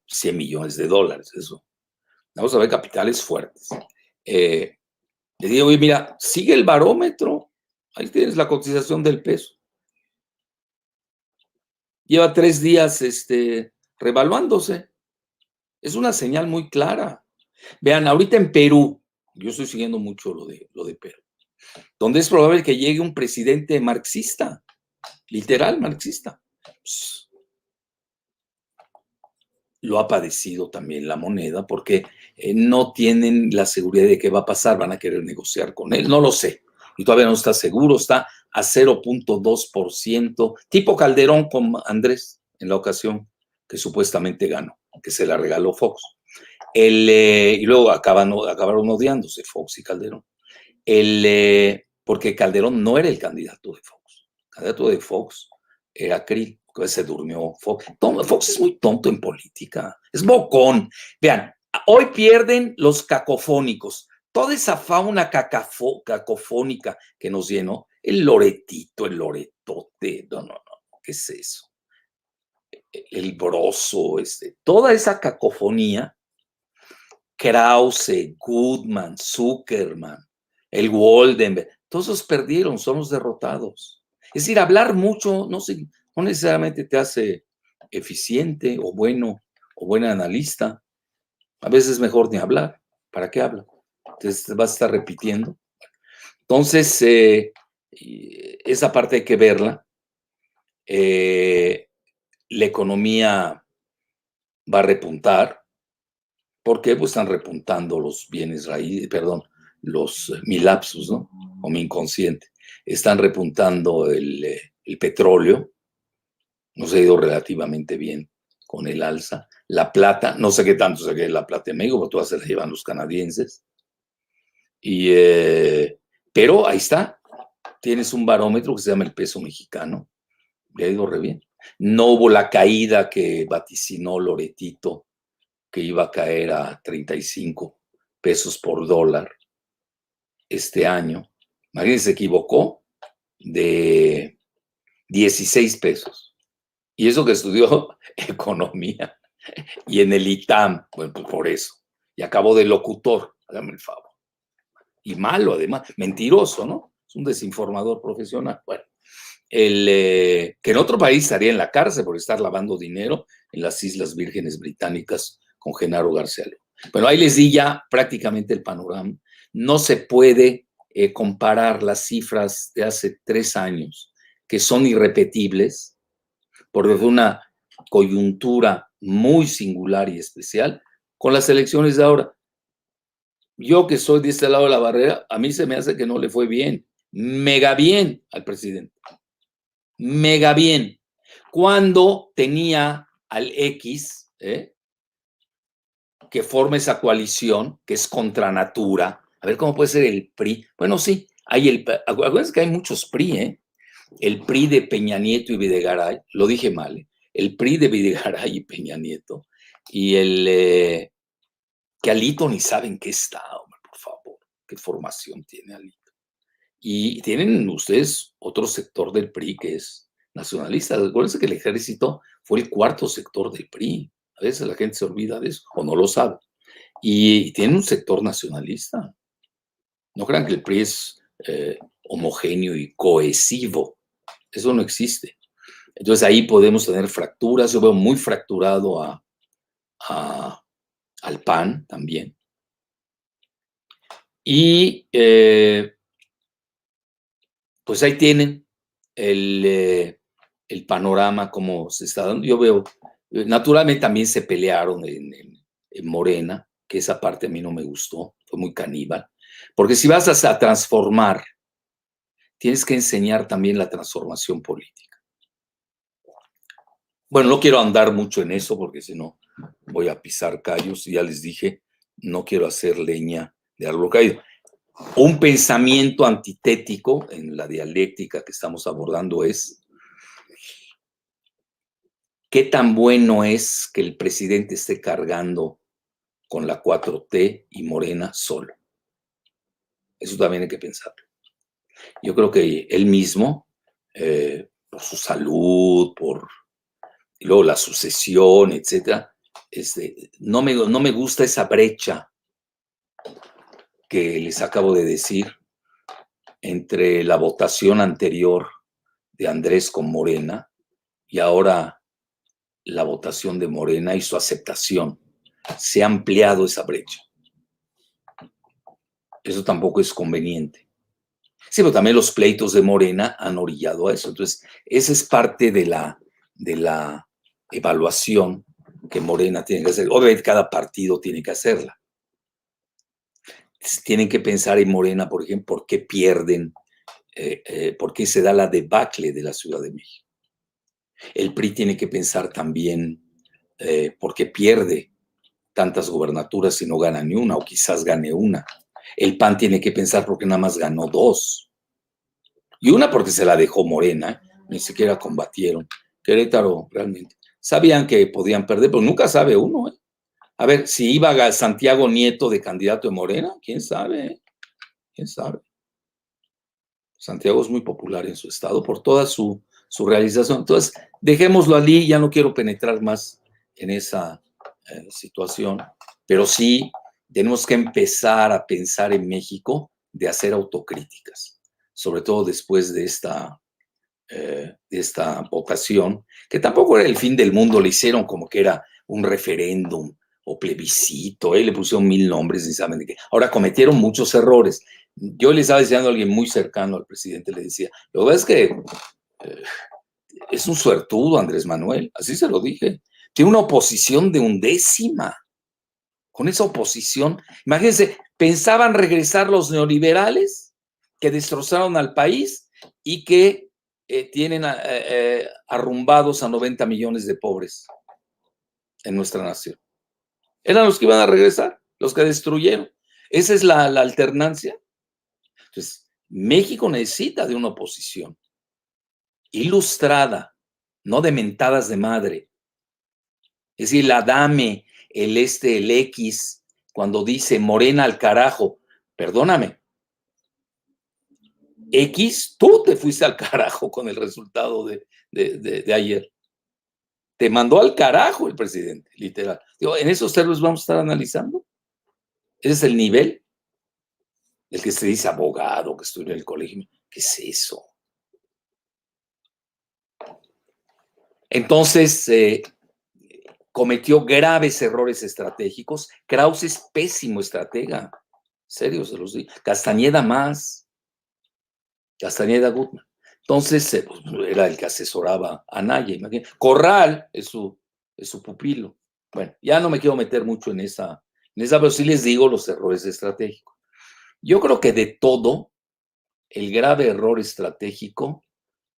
100 millones de dólares, eso. Vamos a ver capitales fuertes. Le digo, oye, mira, sigue el barómetro. Ahí tienes la cotización del peso. Lleva 3 días revaluándose. Es una señal muy clara. Vean, ahorita en Perú, yo estoy siguiendo mucho lo de Perú, donde es probable que llegue un presidente marxista, literal marxista. Pues, lo ha padecido también la moneda porque no tienen la seguridad de qué va a pasar, van a querer negociar con él, no lo sé. Y todavía no está seguro, está a 0.2%, tipo Calderón con Andrés en la ocasión que supuestamente ganó, que se la regaló Fox. Y luego acabaron odiándose Fox y Calderón. Porque Calderón no era el candidato de Fox. El candidato de Fox era Krill, que se durmió Fox. Fox es muy tonto en política, es bocón. Vean, hoy pierden los cacofónicos. Toda esa fauna cacofónica que nos llenó, el loretito, el loretote, no, ¿qué es eso? El broso, toda esa cacofonía, Krause, Goodman, Zuckerman, el Waldenberg, todos esos perdieron, son los derrotados. Es decir, hablar mucho no necesariamente te hace eficiente o bueno o buen analista. A veces es mejor ni hablar. ¿Para qué habla? Entonces vas a estar repitiendo. Entonces, esa parte hay que verla. La economía va a repuntar. ¿Por qué? Pues están repuntando los bienes raíces, perdón, mi lapsus, ¿no? O mi inconsciente. Están repuntando el petróleo, nos ha ido relativamente bien con el alza. La plata, no sé qué tanto se quede la plata en México, porque todas se la llevan los canadienses. Pero ahí está, tienes un barómetro que se llama el peso mexicano, le ha ido re bien. No hubo la caída que vaticinó Loretito, que iba a caer a 35 pesos por dólar este año. Imagínense, se equivocó de 16 pesos. Y eso que estudió economía y en el ITAM, bueno, pues por eso. Y acabó de locutor, hágame el favor. Y malo además, mentiroso, ¿no? Es un desinformador profesional. Bueno, que en otro país estaría en la cárcel por estar lavando dinero en las Islas Vírgenes Británicas con Genaro García Luna. Bueno, ahí les di ya prácticamente el panorama. No se puede comparar las cifras de hace 3 años, que son irrepetibles, porque fue una coyuntura muy singular y especial, con las elecciones de ahora. Yo que soy de este lado de la barrera, a mí se me hace que no le fue bien, mega bien al presidente. Mega bien. Cuando tenía al X, que forma esa coalición, que es contra natura. A ver cómo puede ser el PRI. Bueno, sí, acuérdense que hay muchos PRI, el PRI de Peña Nieto y Videgaray, lo dije mal, el PRI de Videgaray y Peña Nieto, y que Alito ni saben qué está, hombre, por favor, qué formación tiene Alito. Y tienen ustedes otro sector del PRI que es nacionalista. Acuérdense que el ejército fue el cuarto sector del PRI. A veces la gente se olvida de eso o no lo sabe. Y tienen un sector nacionalista. No crean que el PRI es homogéneo y cohesivo. Eso no existe. Entonces ahí podemos tener fracturas. Yo veo muy fracturado al PAN también. Y pues ahí tienen el panorama como se está dando. Yo veo, naturalmente también se pelearon en Morena, que esa parte a mí no me gustó, fue muy caníbal. Porque si vas a transformar, tienes que enseñar también la transformación política. Bueno, no quiero andar mucho en eso porque si no voy a pisar callos. Ya les dije, no quiero hacer leña de árbol caído. Un pensamiento antitético en la dialéctica que estamos abordando es: ¿qué tan bueno es que el presidente esté cargando con la 4T y Morena solo? Eso también hay que pensarlo. Yo creo que él mismo, por su salud, y luego la sucesión, etcétera, no me gusta esa brecha que les acabo de decir entre la votación anterior de Andrés con Morena y ahora la votación de Morena y su aceptación. Se ha ampliado esa brecha. Eso tampoco es conveniente. Sí, pero también los pleitos de Morena han orillado a eso. Entonces, esa es parte de la evaluación que Morena tiene que hacer. Obviamente, cada partido tiene que hacerla. Tienen que pensar en Morena, por ejemplo, por qué pierden, por qué se da la debacle de la Ciudad de México. El PRI tiene que pensar también por qué pierde tantas gubernaturas y no gana ni una, o quizás gane una. El PAN tiene que pensar por qué nada más ganó 2. Y una porque se la dejó Morena, ni siquiera combatieron. Querétaro, realmente. Sabían que podían perder, pero nunca sabe uno, ¿eh? A ver, si iba Santiago Nieto de candidato de Morena, quién sabe, quién sabe. Santiago es muy popular en su estado por toda su realización. Entonces, dejémoslo allí, ya no quiero penetrar más en esa situación, pero sí tenemos que empezar a pensar en México de hacer autocríticas, sobre todo después de esta votación, que tampoco era el fin del mundo, le hicieron como que era un referéndum o plebiscito, le pusieron 1000 nombres y saben de qué. Ahora cometieron muchos errores. Yo le estaba diciendo a alguien muy cercano al presidente, le decía, lo que pasa es que es un suertudo Andrés Manuel, así se lo dije. Tiene una oposición de 1/10. Con esa oposición, imagínense, pensaban regresar los neoliberales que destrozaron al país y que tienen arrumbados a 90 millones de pobres en nuestra nación. Eran los que iban a regresar, los que destruyeron. Esa es la alternancia. Entonces, México necesita de una oposición ilustrada, no de mentadas de madre. Es decir, la dame, el X, cuando dice Morena al carajo, perdóname, X, tú te fuiste al carajo con el resultado de ayer. Te mandó al carajo el presidente, literal. Digo, en esos términos vamos a estar analizando. Ese es el nivel del que se dice abogado, que estudió en el colegio. ¿Qué es eso? Entonces, cometió graves errores estratégicos. Krause es pésimo estratega. Serio, se los digo. Castañeda más. Castañeda Gutmann. Entonces, pues, era el que asesoraba a Anaya. Imagínate. Corral es su pupilo. Bueno, ya no me quiero meter mucho en esa, pero sí les digo los errores estratégicos. Yo creo que de todo, el grave error estratégico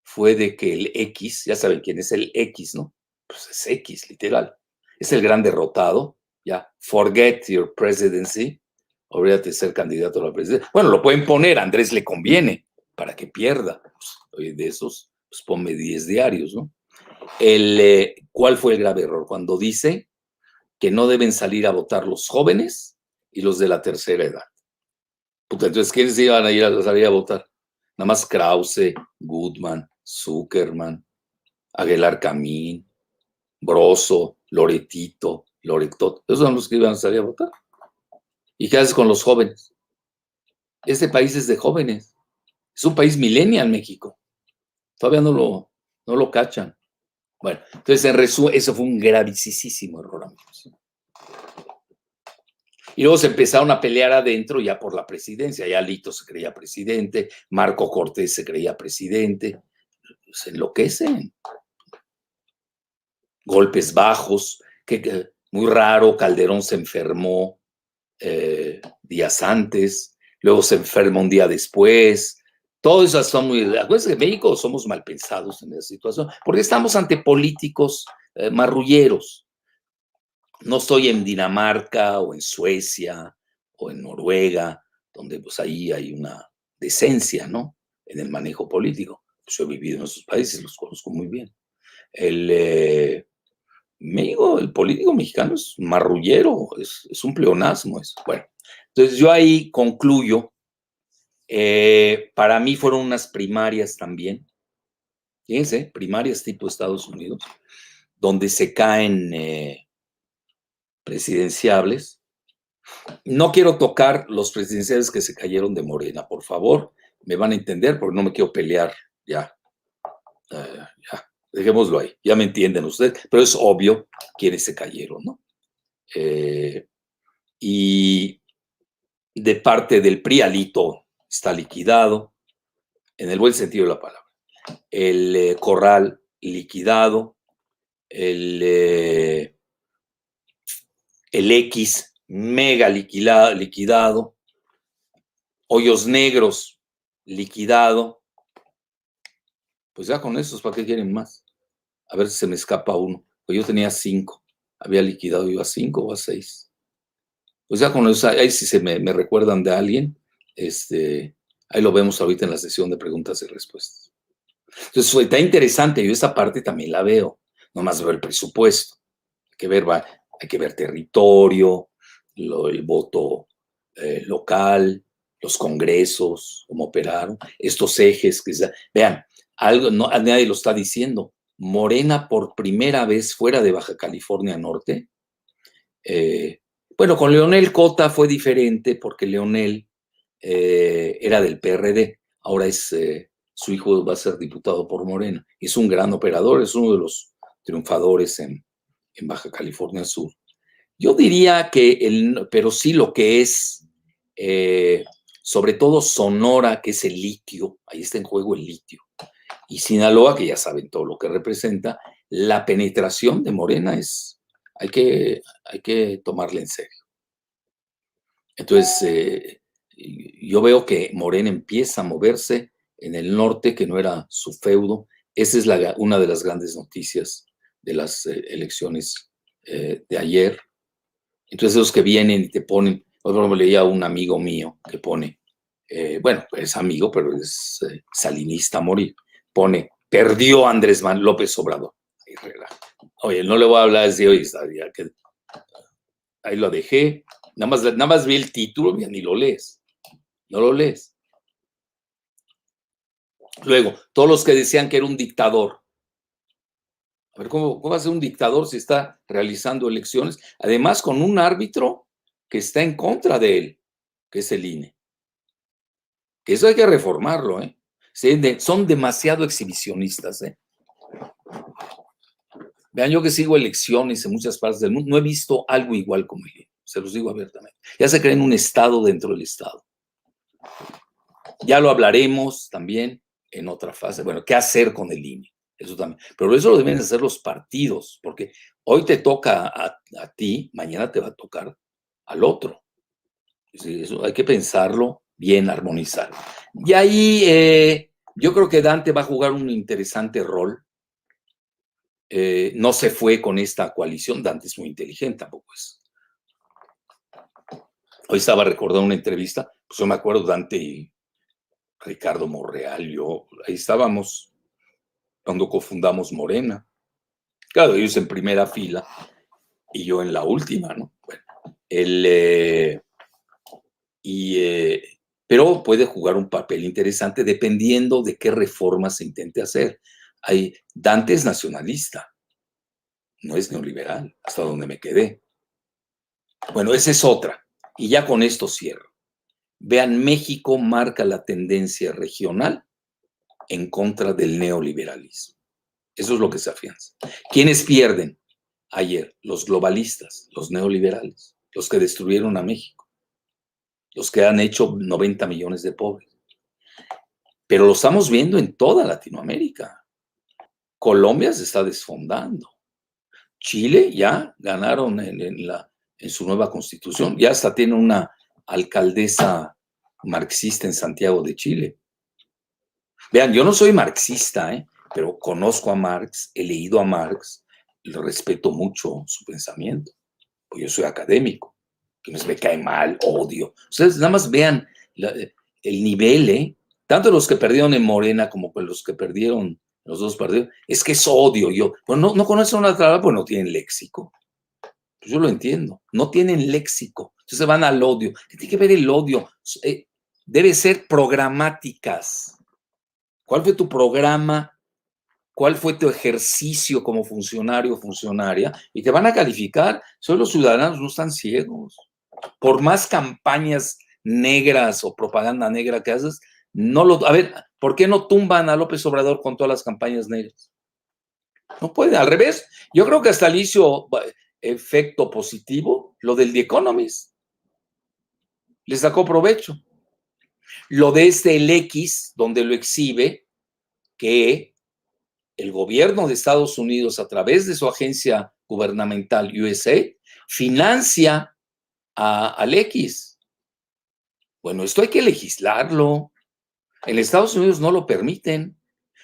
fue de que el X, ya saben quién es el X, ¿no? Pues es X, literal. Es el gran derrotado, ya. Forget your presidency. Olvídate de ser candidato a la presidencia. Bueno, lo pueden poner, a Andrés le conviene para que pierda. Pues, de esos, pues ponme 10 diarios, ¿no? ¿Cuál fue el grave error? Cuando dice que no deben salir a votar los jóvenes y los de la tercera edad. Puta, entonces, ¿quiénes iban a salir a votar? Nada más Krause, Goodman, Zuckerman, Aguilar Camín, Broso, Loretito, Loretot. Esos son los que iban a salir a votar. ¿Y qué haces con los jóvenes? Este país es de jóvenes. Es un país millennial, México. Todavía no lo cachan. Bueno, entonces en resumen, eso fue un gravísimo error, amigos. Y luego se empezaron a pelear adentro ya por la presidencia. Ya Alito se creía presidente, Marco Cortés se creía presidente. Se enloquecen. Golpes bajos, que muy raro, Calderón se enfermó días antes, luego se enferma un día después. Todo eso son muy... Acuérdense que en México somos mal pensados en esa situación, porque estamos ante políticos marrulleros. No estoy en Dinamarca o en Suecia o en Noruega, donde pues ahí hay una decencia, ¿no? En el manejo político. Pues yo he vivido en esos países, los conozco muy bien. México, el político mexicano es marrullero, es un pleonasmo. Bueno, entonces yo ahí concluyo. Para mí fueron unas primarias también. Fíjense, primarias tipo Estados Unidos, donde se caen presidenciables. No quiero tocar los presidenciales que se cayeron de Morena, por favor, me van a entender porque no me quiero pelear ya. Ya, dejémoslo ahí, ya me entienden ustedes, pero es obvio quiénes se cayeron, ¿no? Y de parte del PRI, Alito está liquidado, en el buen sentido de la palabra. El Corral liquidado, el X mega liquidado, Hoyos Negros liquidado. Pues ya con esos, ¿para qué quieren más? A ver si se me escapa uno. Pues yo tenía 5, había liquidado yo a 5 o a 6. Pues ya con eso, ahí si se me recuerdan de alguien, ahí lo vemos ahorita en la sesión de preguntas y respuestas. Entonces, está interesante, yo esa parte también la veo, nomás veo el presupuesto, hay que ver territorio, el voto local, los congresos, cómo operaron, estos ejes, vean, algo, nadie lo está diciendo, Morena por primera vez fuera de Baja California Norte, bueno, con Leonel Cota fue diferente porque Leonel era del PRD, ahora su hijo va a ser diputado por Morena. Es un gran operador, es uno de los triunfadores en Baja California Sur. Yo diría pero sí lo que es, sobre todo Sonora, que es el litio, ahí está en juego el litio, y Sinaloa, que ya saben todo lo que representa, la penetración de Morena hay que tomarla en serio. Entonces, yo veo que Morena empieza a moverse en el norte, que no era su feudo. Esa es una de las grandes noticias de las elecciones de ayer. Entonces, los que vienen y te ponen, por ejemplo, leía a un amigo mío que pone, bueno, es amigo, pero es salinista a morir, pone, perdió Andrés Manuel López Obrador. Oye, no le voy a hablar desde hoy, ahí lo dejé. Nada más vi el título, ni lo lees. No lo lees. Luego, todos los que decían que era un dictador. A ver, ¿cómo va a ser un dictador si está realizando elecciones? Además, con un árbitro que está en contra de él, que es el INE. Que eso hay que reformarlo, ¿eh? Son demasiado exhibicionistas, ¿eh? Vean, yo que sigo elecciones en muchas partes del mundo, no he visto algo igual como el INE. Se los digo abiertamente. Ya se creen un Estado dentro del Estado. Ya lo hablaremos también en otra fase. Bueno, ¿qué hacer con el INE? Eso también. Pero eso lo deben hacer los partidos, porque hoy te toca a ti, mañana te va a tocar al otro. Eso hay que pensarlo bien, armonizar. Y ahí yo creo que Dante va a jugar un interesante rol. No se fue con esta coalición. Dante es muy inteligente, tampoco es. Hoy estaba recordando una entrevista, pues yo me acuerdo Dante y Ricardo Monreal, ahí estábamos cuando cofundamos Morena. Claro, ellos en primera fila y yo en la última, ¿no? Bueno, pero puede jugar un papel interesante dependiendo de qué reforma se intente hacer. Dante es nacionalista, no es neoliberal, hasta donde me quedé. Bueno, esa es otra. Y ya con esto cierro. Vean, México marca la tendencia regional en contra del neoliberalismo. Eso es lo que se afianza. ¿Quiénes pierden? Ayer, los globalistas, los neoliberales, los que destruyeron a México, los que han hecho 90 millones de pobres. Pero lo estamos viendo en toda Latinoamérica. Colombia se está desfondando. Chile ya ganaron en su nueva constitución. Ya hasta tiene una alcaldesa marxista en Santiago de Chile. Vean, yo no soy marxista, pero conozco a Marx, he leído a Marx, le respeto mucho su pensamiento, pues yo soy académico, que me cae mal, odio. Ustedes nada más vean el nivel, tanto los que perdieron en Morena como los que perdieron los dos partidos, es que es odio. Bueno, no conocen una palabra, pues no tienen léxico. Pues yo lo entiendo, no tienen léxico. Entonces van al odio. ¿Qué tiene que ver el odio? Debe ser programáticas. ¿Cuál fue tu programa? ¿Cuál fue tu ejercicio como funcionario o funcionaria? Y te van a calificar. Solo los ciudadanos no están ciegos. Por más campañas negras o propaganda negra que haces, a ver, ¿por qué no tumban a López Obrador con todas las campañas negras? No puede, al revés. Yo creo que hasta le hizo efecto positivo lo del The Economist. Le sacó provecho. Lo de el X, donde lo exhibe, que el gobierno de Estados Unidos, a través de su agencia gubernamental USA, financia al X. Bueno, esto hay que legislarlo. En Estados Unidos no lo permiten.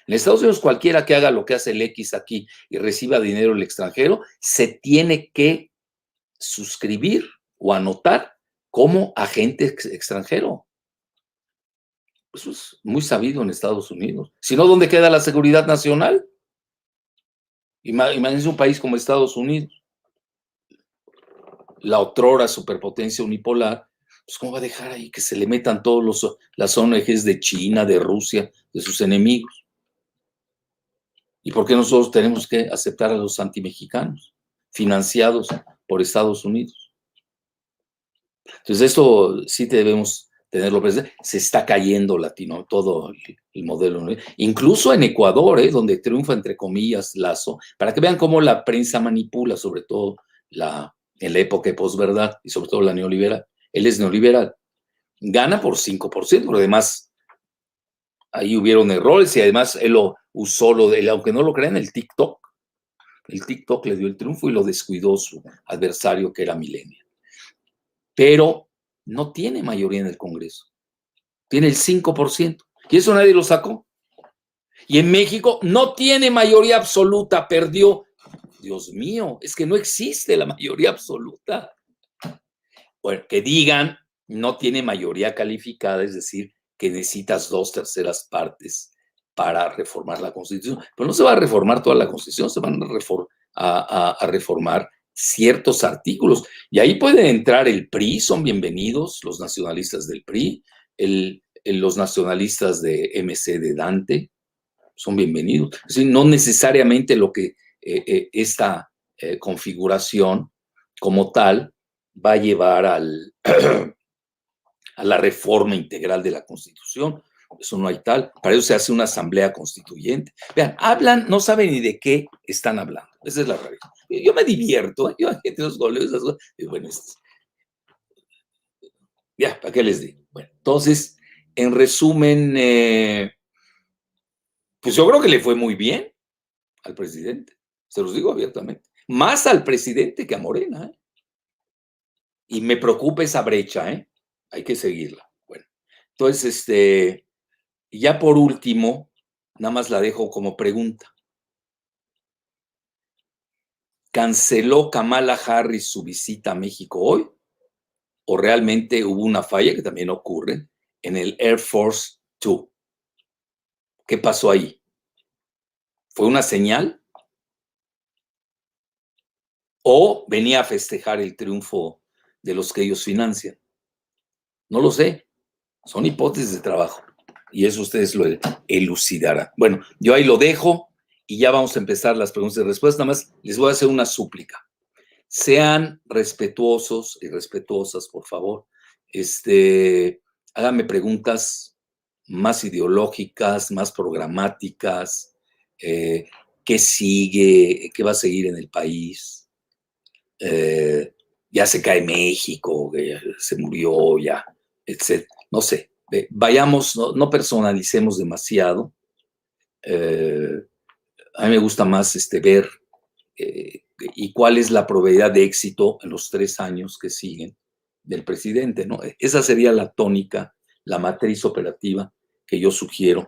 En Estados Unidos cualquiera que haga lo que hace el X aquí y reciba dinero del extranjero, se tiene que suscribir o anotar como agente extranjero. Eso es muy sabido en Estados Unidos. Si no, ¿dónde queda la seguridad nacional? Imagínense un país como Estados Unidos, la otrora superpotencia unipolar, pues ¿cómo va a dejar ahí que se le metan todos las ONGs de China, de Rusia, de sus enemigos? ¿Y por qué nosotros tenemos que aceptar a los antimexicanos, financiados por Estados Unidos? Entonces, esto sí debemos tenerlo presente. Se está cayendo todo el modelo, ¿no? Incluso en Ecuador, donde triunfa, entre comillas, Lazo, para que vean cómo la prensa manipula, sobre todo en la época de posverdad y sobre todo la neoliberal. Él es neoliberal. Gana por 5%, pero además ahí hubieron errores y además él lo usó, aunque no lo crean, el TikTok. El TikTok le dio el triunfo y lo descuidó su adversario, que era Millennial. Pero no tiene mayoría en el Congreso. Tiene el 5%. Y eso nadie lo sacó. Y en México no tiene mayoría absoluta, perdió. Dios mío, es que no existe la mayoría absoluta. Bueno, que digan, no tiene mayoría calificada, es decir, que necesitas 2/3 partes para reformar la Constitución. Pero no se va a reformar toda la Constitución, se van a reformar ciertos artículos. Y ahí puede entrar el PRI, son bienvenidos los nacionalistas del PRI, los nacionalistas de MC de Dante, son bienvenidos. Es decir, no necesariamente lo que esta configuración como tal va a llevar a la reforma integral de la Constitución. Eso no hay tal. Para eso se hace una asamblea constituyente. Vean, hablan, no saben ni de qué están hablando. Esa es la realidad. Yo me divierto, yo a gente los goleo, esas cosas. Y bueno, ya, ¿para qué les digo? Bueno, entonces, en resumen, pues yo creo que le fue muy bien al presidente. Se los digo abiertamente. Más al presidente que a Morena. Y me preocupa esa brecha, hay que seguirla. Bueno, entonces, ya por último, nada más la dejo como pregunta. ¿Canceló Kamala Harris su visita a México hoy? ¿O realmente hubo una falla, que también ocurre, en el Air Force 2? ¿Qué pasó ahí? ¿Fue una señal? ¿O venía a festejar el triunfo de los que ellos financian? No lo sé. Son hipótesis de trabajo y eso ustedes lo elucidarán. Bueno, yo ahí lo dejo y ya vamos a empezar las preguntas y respuestas. Nada más les voy a hacer una súplica. Sean respetuosos y respetuosas, por favor. Háganme preguntas más ideológicas, más programáticas. ¿Qué sigue? ¿Qué va a seguir en el país? Ya se cae México, ya se murió, ya, etc. No sé, vayamos, no personalicemos demasiado. A mí me gusta más ver y cuál es la probabilidad de éxito en los 3 años que siguen del presidente, ¿no? Esa sería la tónica, la matriz operativa que yo sugiero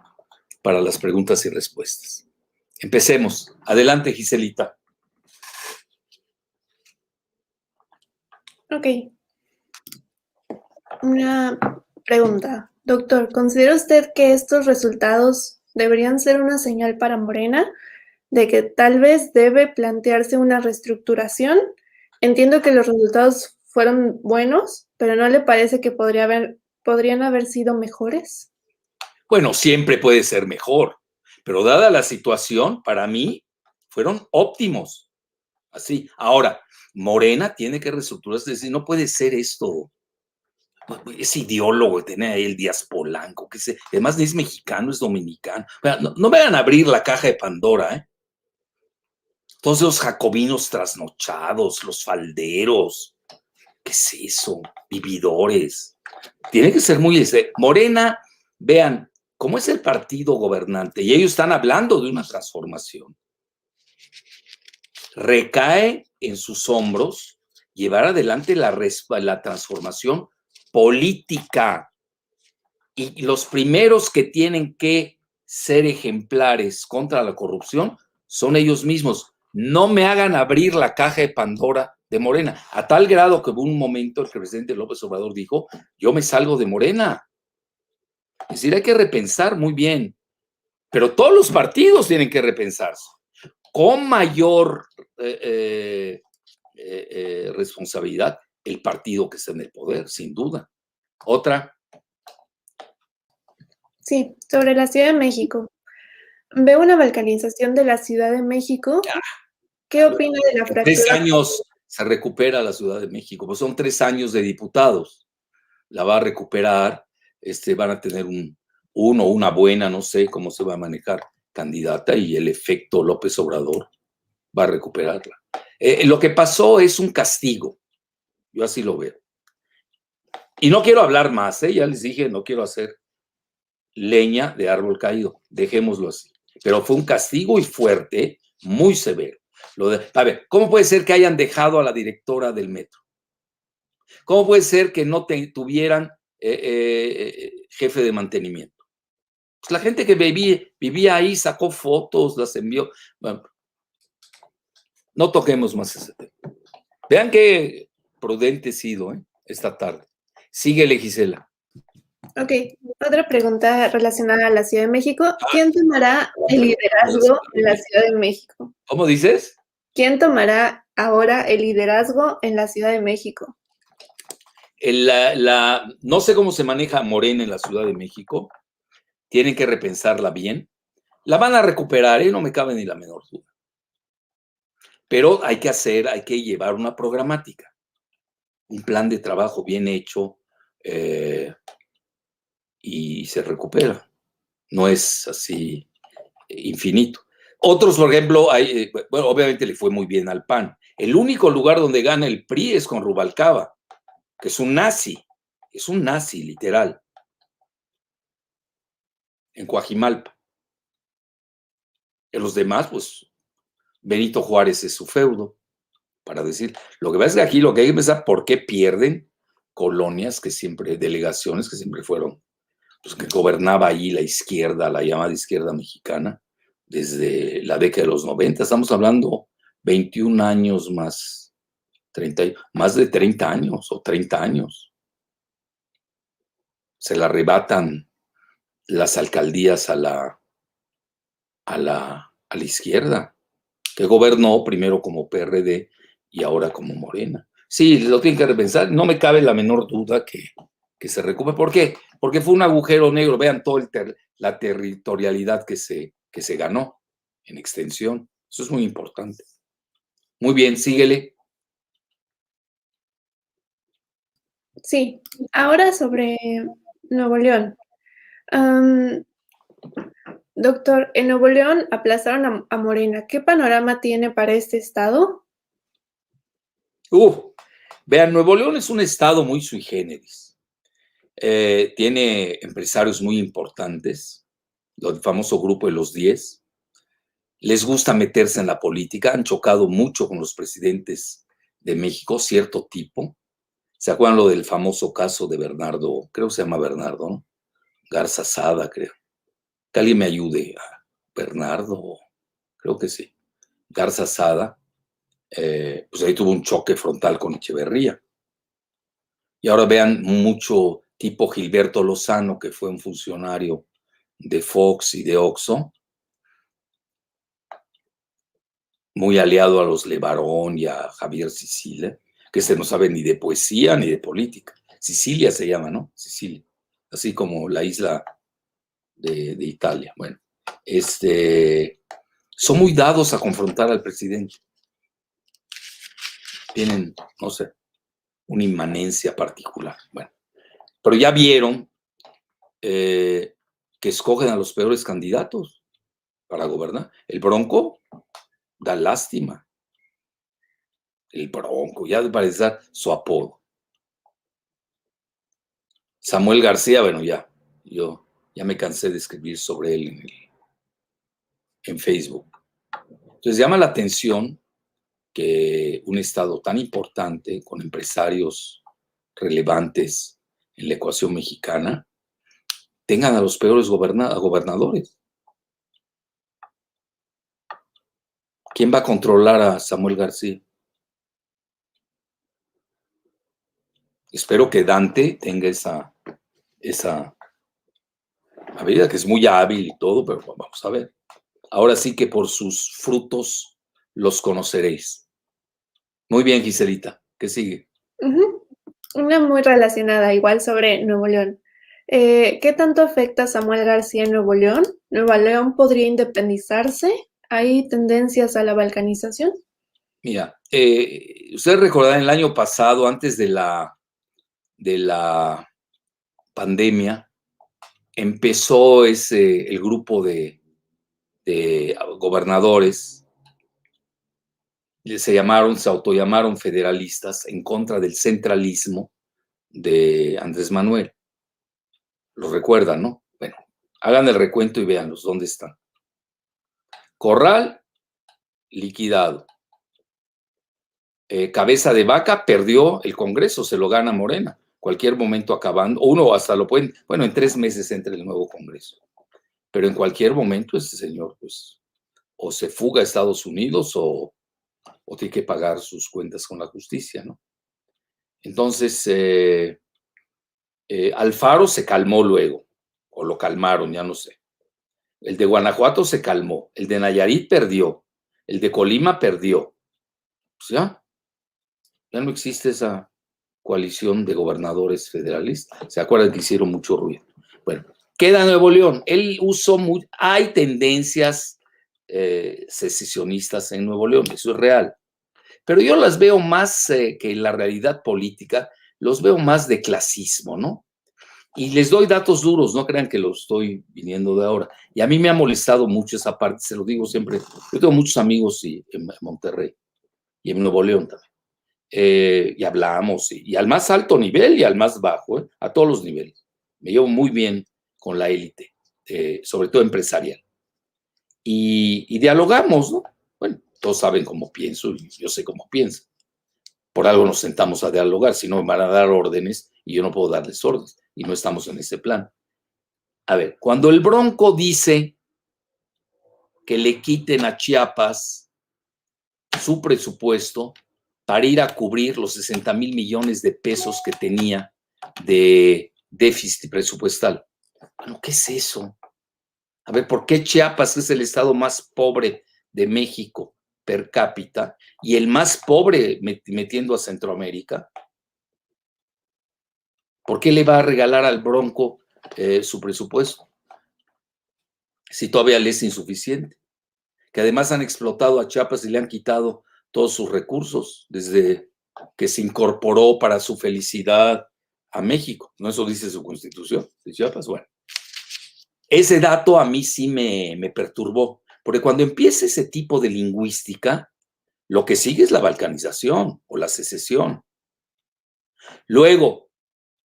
para las preguntas y respuestas. Empecemos. Adelante, Giselita.
Ok. Una pregunta. Doctor, ¿considera usted que estos resultados deberían ser una señal para Morena de que tal vez debe plantearse una reestructuración? Entiendo que los resultados fueron buenos, pero ¿no le parece que podrían haber sido mejores?
Bueno, siempre puede ser mejor, pero dada la situación, para mí fueron óptimos. Así. Ahora, Morena tiene que reestructurarse, es decir, no puede ser esto. Es ideólogo, tiene ahí el Díaz Polanco, que además ni es mexicano, es dominicano. No me hagan abrir la caja de Pandora, ¿eh? Todos los jacobinos trasnochados, los falderos, ¿qué es eso? Vividores. Tiene que ser muy... Morena, vean, ¿cómo es el partido gobernante? Y ellos están hablando de una transformación. Recae en sus hombros llevar adelante la transformación política. Y los primeros que tienen que ser ejemplares contra la corrupción son ellos mismos. No me hagan abrir la caja de Pandora de Morena, a tal grado que hubo un momento en que el presidente López Obrador dijo, yo me salgo de Morena. Es decir, hay que repensar muy bien, pero todos los partidos tienen que repensarse con mayor responsabilidad el partido que está en el poder, sin duda. Otra.
Sí, sobre la Ciudad de México. Veo una balcanización de la Ciudad de México. ¿Qué opina de la fractura?
3 años se recupera la Ciudad de México, pues son 3 años de diputados. La va a recuperar, van a tener una buena, no sé cómo se va a manejar, candidata y el efecto López Obrador va a recuperarla. Lo que pasó es un castigo, yo así lo veo. Y no quiero hablar más, ya les dije, no quiero hacer leña de árbol caído, dejémoslo así. Pero fue un castigo y fuerte, muy severo. A ver, ¿cómo puede ser que hayan dejado a la directora del metro? ¿Cómo puede ser que no tuvieran jefe de mantenimiento? Pues la gente que vivía ahí sacó fotos, las envió. Bueno, no toquemos más ese tema. Vean qué prudente he sido esta tarde. Síguele, Gisela.
Ok, otra pregunta relacionada a la Ciudad de México. ¿Quién tomará el liderazgo en la Ciudad de México?
¿Cómo dices?
¿Quién tomará ahora el liderazgo en la Ciudad de México?
No sé cómo se maneja Morena en la Ciudad de México. Tienen que repensarla bien. La van a recuperar, no me cabe ni la menor duda. Pero hay que llevar una programática, un plan de trabajo bien hecho y se recupera. No es así infinito. Otros, por ejemplo, bueno, obviamente le fue muy bien al PAN. El único lugar donde gana el PRI es con Rubalcaba, que es un nazi literal, en Coajimalpa. En los demás, pues, Benito Juárez es su feudo, para decir. Lo que pasa es que aquí lo que hay que pensar, ¿por qué pierden colonias delegaciones que siempre fueron, pues que gobernaba ahí la izquierda, la llamada izquierda mexicana, desde la década de los 90? Estamos hablando 21 años más, más de 30 años o 30 años. Se le arrebatan las alcaldías a la izquierda, que gobernó primero como PRD y ahora como Morena. Sí, lo tienen que repensar. No me cabe la menor duda que que se recupere. ¿Por qué? Porque fue un agujero negro. Vean toda la territorialidad que se ganó en extensión. Eso es muy importante. Muy bien, síguele.
Sí, ahora sobre Nuevo León. Doctor, en Nuevo León aplazaron a Morena. ¿Qué panorama tiene para este estado?
Vean, Nuevo León es un estado muy sui generis. Tiene empresarios muy importantes, el famoso grupo de los 10. Les gusta meterse en la política, han chocado mucho con los presidentes de México, cierto tipo. ¿Se acuerdan lo del famoso caso de Bernardo? Creo que se llama Bernardo, ¿no? Garza Sada, creo. Que alguien me ayude. Bernardo, creo que sí. Garza Sada, pues ahí tuvo un choque frontal con Echeverría. Y ahora vean mucho tipo Gilberto Lozano, que fue un funcionario de Fox y de Oxxo, muy aliado a los Levarón y a Javier Sicilia, que no sabe ni de poesía ni de política. Sicilia se llama, ¿no? Sicilia, así como la isla de Italia. Bueno, son muy dados a confrontar al presidente. Tienen, no sé, una inmanencia particular. Bueno, pero ya vieron que escogen a los peores candidatos para gobernar. El Bronco da lástima. El Bronco, ya de parecer su apodo. Samuel García, bueno, yo ya me cansé de escribir sobre él en Facebook. Entonces llama la atención que un estado tan importante, con empresarios relevantes en la ecuación mexicana, tengan a los peores gobernadores. ¿Quién va a controlar a Samuel García? Espero que Dante tenga esa habilidad, que es muy hábil y todo, pero vamos a ver. Ahora sí que por sus frutos los conoceréis. Muy bien, Giselita. ¿Qué sigue?
Una muy relacionada, igual sobre Nuevo León. ¿Qué tanto afecta a Samuel García en Nuevo León? ¿Nuevo León podría independizarse? ¿Hay tendencias a la balcanización?
Mira, ustedes recordarán el año pasado, antes de la pandemia, empezó el grupo de gobernadores, se autollamaron federalistas en contra del centralismo de Andrés Manuel. Lo recuerdan, ¿no? Bueno, hagan el recuento y véanlos, ¿dónde están? Corral, liquidado. Cabeza de Vaca perdió el Congreso, se lo gana Morena. Cualquier momento acabando, uno hasta lo pueden, bueno, en 3 meses entre el nuevo Congreso. Pero en cualquier momento este señor, pues, o se fuga a Estados Unidos o tiene que pagar sus cuentas con la justicia, ¿no? Entonces, Alfaro se calmó luego, o lo calmaron, ya no sé. El de Guanajuato se calmó, el de Nayarit perdió, el de Colima perdió. Pues ya no existe esa coalición de gobernadores federalistas. ¿Se acuerdan que hicieron mucho ruido? Bueno, queda Nuevo León. Él usó hay tendencias secesionistas en Nuevo León, eso es real. Pero yo las veo más que la realidad política, los veo más de clasismo, ¿no? Y les doy datos duros, no crean que lo estoy viniendo de ahora. Y a mí me ha molestado mucho esa parte, se lo digo siempre. Yo tengo muchos amigos en Monterrey y en Nuevo León también. Y hablamos, y al más alto nivel y al más bajo, a todos los niveles. Me llevo muy bien con la élite, sobre todo empresarial. Y dialogamos, ¿no? Bueno, todos saben cómo pienso y yo sé cómo pienso. Por algo nos sentamos a dialogar, si no me van a dar órdenes y yo no puedo darles órdenes y no estamos en ese plan. A ver, cuando el Bronco dice que le quiten a Chiapas su presupuesto para ir a cubrir los 60,000 millones de pesos que tenía de déficit presupuestal. Bueno, ¿qué es eso? A ver, ¿por qué Chiapas es el estado más pobre de México per cápita y el más pobre metiendo a Centroamérica? ¿Por qué le va a regalar al Bronco su presupuesto? Si todavía le es insuficiente. Que además han explotado a Chiapas y le han quitado todos sus recursos desde que se incorporó para su felicidad a México. ¿No? Eso dice su constitución de Chiapas. Bueno, ese dato a mí sí me perturbó, porque cuando empieza ese tipo de lingüística, lo que sigue es la balcanización o la secesión. Luego,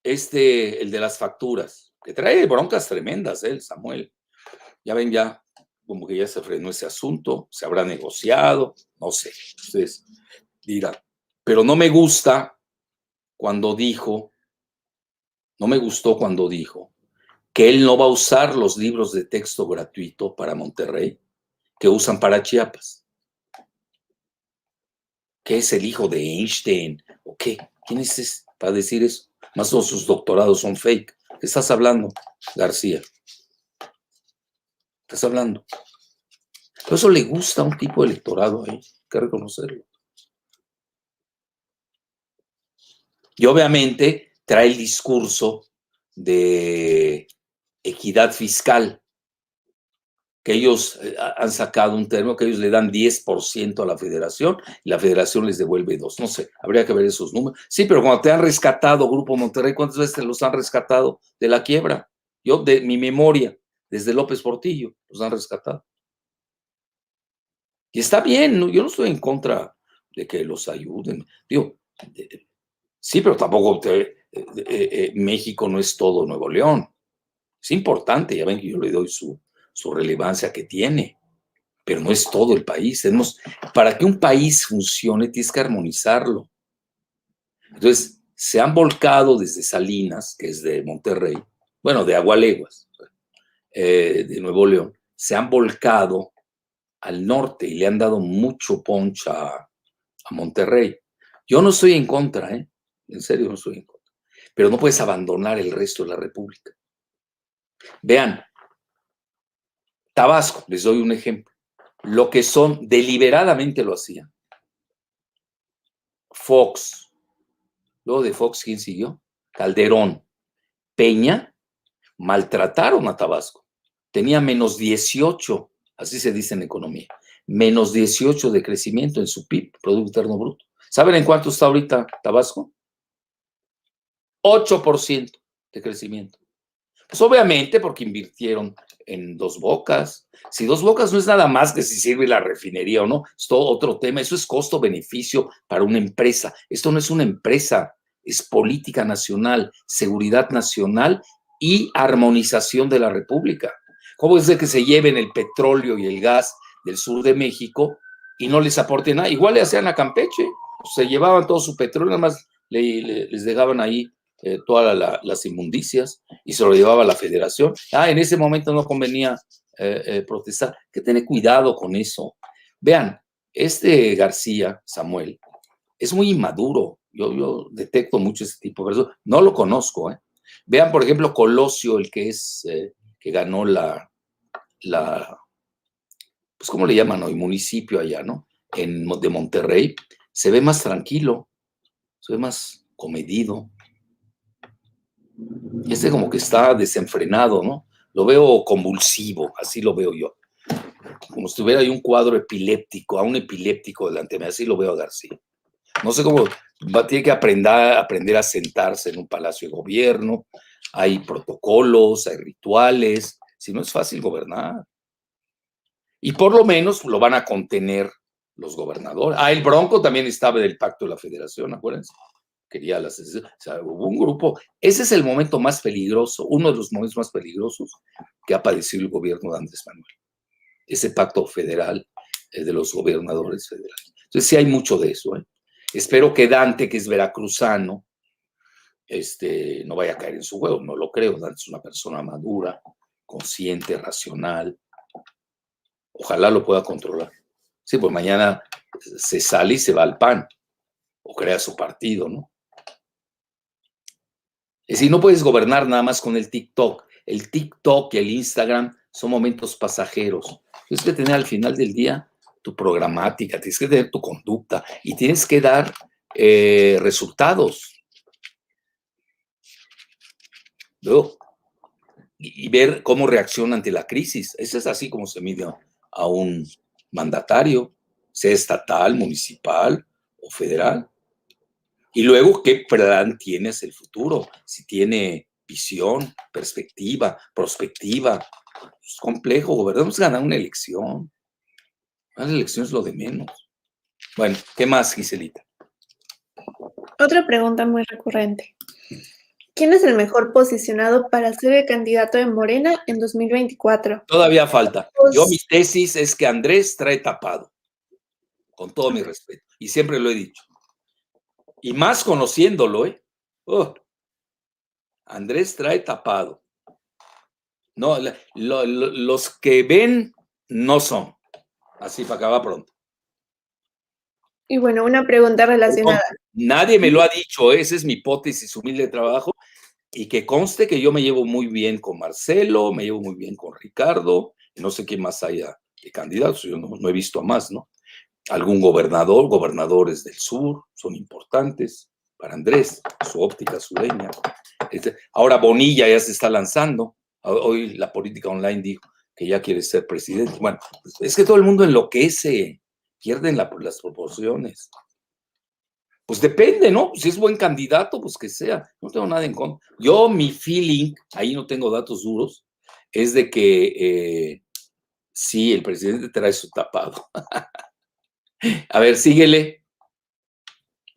el de las facturas, que trae broncas tremendas, el Samuel. Ya ven, ya como que ya se frenó ese asunto, se habrá negociado, no sé, ustedes dirán. Pero no me gustó cuando dijo que él no va a usar los libros de texto gratuito para Monterrey que usan para Chiapas. ¿Qué es el hijo de Einstein? ¿O qué? ¿Quién es ese para decir eso? Más todos sus doctorados son fake. ¿Qué estás hablando, García? ¿Estás hablando? Por eso le gusta a un tipo de electorado ahí, hay que reconocerlo. Y obviamente trae el discurso de equidad fiscal, que ellos han sacado un término que ellos le dan 10% a la federación y la federación les devuelve 2%. No sé, habría que ver esos números. Sí, pero cuando te han rescatado, Grupo Monterrey, ¿cuántas veces te los han rescatado de la quiebra? Yo, de mi memoria, desde López Portillo, los han rescatado. Y está bien, ¿no? Yo no estoy en contra de que los ayuden. Digo, sí, pero tampoco México no es todo Nuevo León. Es importante, ya ven que yo le doy su relevancia que tiene, pero no es todo el país. Para que un país funcione, tienes que armonizarlo. Entonces, se han volcado desde Salinas, que es de Monterrey, bueno, de Agualeguas, de Nuevo León, se han volcado al norte y le han dado mucho punch a Monterrey. Yo no estoy en contra, en serio no estoy en contra, pero no puedes abandonar el resto de la República. Vean, Tabasco, les doy un ejemplo, lo que son, deliberadamente lo hacían. Fox, luego de Fox, ¿quién siguió? Calderón, Peña, maltrataron a Tabasco. Tenía menos 18, así se dice en economía, menos 18 de crecimiento en su PIB, Producto Interno Bruto. ¿Saben en cuánto está ahorita Tabasco? 8% de crecimiento. Pues obviamente porque invirtieron en Dos Bocas. Si Dos Bocas no es nada más que si sirve la refinería o no, es todo otro tema. Eso es costo-beneficio para una empresa. Esto no es una empresa, es política nacional, seguridad nacional y armonización de la República. ¿Cómo es de que se lleven el petróleo y el gas del sur de México y no les aporten nada? Igual le hacían a Campeche, se llevaban todo su petróleo, nada más les dejaban ahí todas las inmundicias y se lo llevaba a la federación. En ese momento no convenía protestar. Hay que tener cuidado con eso. Vean, García, Samuel, es muy inmaduro. Yo detecto mucho ese tipo de personas. No lo conozco. Vean, por ejemplo, Colosio, el que que ganó pues, ¿cómo le llaman hoy? Municipio allá, ¿no? De Monterrey. Se ve más tranquilo, se ve más comedido. Como que está desenfrenado, ¿no? Lo veo convulsivo, así lo veo yo. Como si tuviera ahí un cuadro epiléptico, a un epiléptico delante de mí, así lo veo a García. No sé cómo, tiene que aprender a sentarse en un palacio de gobierno, hay protocolos, hay rituales, si no es fácil gobernar. Y por lo menos lo van a contener los gobernadores. El Bronco también estaba del pacto de la federación, acuérdense. Quería la secesión. O sea, hubo un grupo. Ese es el momento más peligroso, uno de los momentos más peligrosos que ha padecido el gobierno de Andrés Manuel. Ese pacto federal de los gobernadores federales. Entonces, sí hay mucho de eso. Espero que Dante, que es veracruzano, no vaya a caer en su juego. No lo creo. Dante es una persona madura, consciente, racional. Ojalá lo pueda controlar. Sí, pues mañana se sale y se va al PAN o crea su partido, ¿no? Es decir, no puedes gobernar nada más con el TikTok. El TikTok y el Instagram son momentos pasajeros. Tienes que tener al final del día tu programática, tienes que tener tu conducta y tienes que dar resultados. Luego, y ver cómo reacciona ante la crisis. Eso es así como se mide a un mandatario, sea estatal, municipal o federal. Y luego, ¿qué plan tiene hacia el futuro? Si tiene visión, perspectiva, prospectiva. Es complejo, gobernamos ganar una elección. Ganar la elección es lo de menos. Bueno, ¿qué más, Giselita?
Otra pregunta muy recurrente. ¿Quién es el mejor posicionado para ser el candidato de Morena en 2024?
Todavía falta. Yo, mi
Pues,
tesis es que Andrés trae tapado, con todo mi respeto. Y siempre lo he dicho. Y más conociéndolo, ¿eh? Oh, Andrés trae tapado. No, los que ven no son. Así para acabar pronto.
y bueno, una pregunta relacionada.
Nadie me lo ha dicho, esa es mi hipótesis humilde de trabajo. Y que conste que yo me llevo muy bien con Marcelo, me llevo muy bien con Ricardo, y no sé quién más haya de candidatos, yo no he visto a más, ¿no? Algún gobernador, gobernadores del sur, son importantes para Andrés, su óptica sureña. Ahora Bonilla ya se está lanzando, hoy la política online dijo que ya quiere ser presidente. Bueno, es que todo el mundo enloquece, pierden las proporciones. Pues depende, ¿no? Si es buen candidato, pues que sea. No tengo nada en contra. Yo, mi feeling, ahí no tengo datos duros, es de que sí, el presidente trae su tapado. A ver, síguele.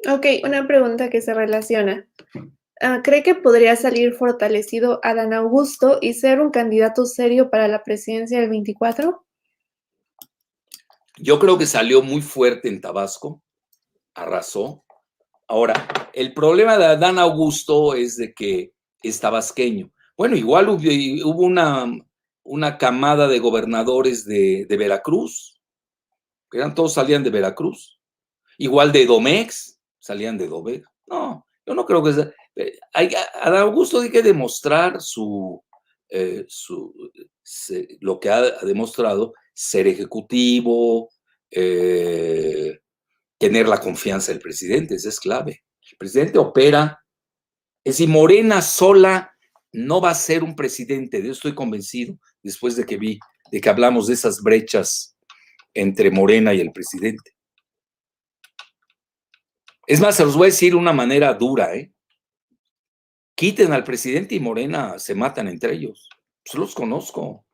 Ok, una pregunta que se relaciona. ¿Cree que podría salir fortalecido Adán Augusto y ser un candidato serio para la presidencia del 24?
Yo creo que salió muy fuerte en Tabasco, arrasó. Ahora, el problema de Adán Augusto es de que es tabasqueño. Bueno, igual hubo una camada de gobernadores de Veracruz, que eran todos salían de Veracruz. Igual de Domex, salían de Dovega. No, yo no creo que sea. Adán Augusto tiene que demostrar lo que ha demostrado, ser ejecutivo, tener la confianza del presidente, eso es clave. El presidente opera, es decir, Morena sola no va a ser un presidente, yo estoy convencido, después de que hablamos de esas brechas entre Morena y el presidente. Es más, se los voy a decir de una manera dura, ¿eh? Quiten al presidente y Morena se matan entre ellos. Pues los conozco.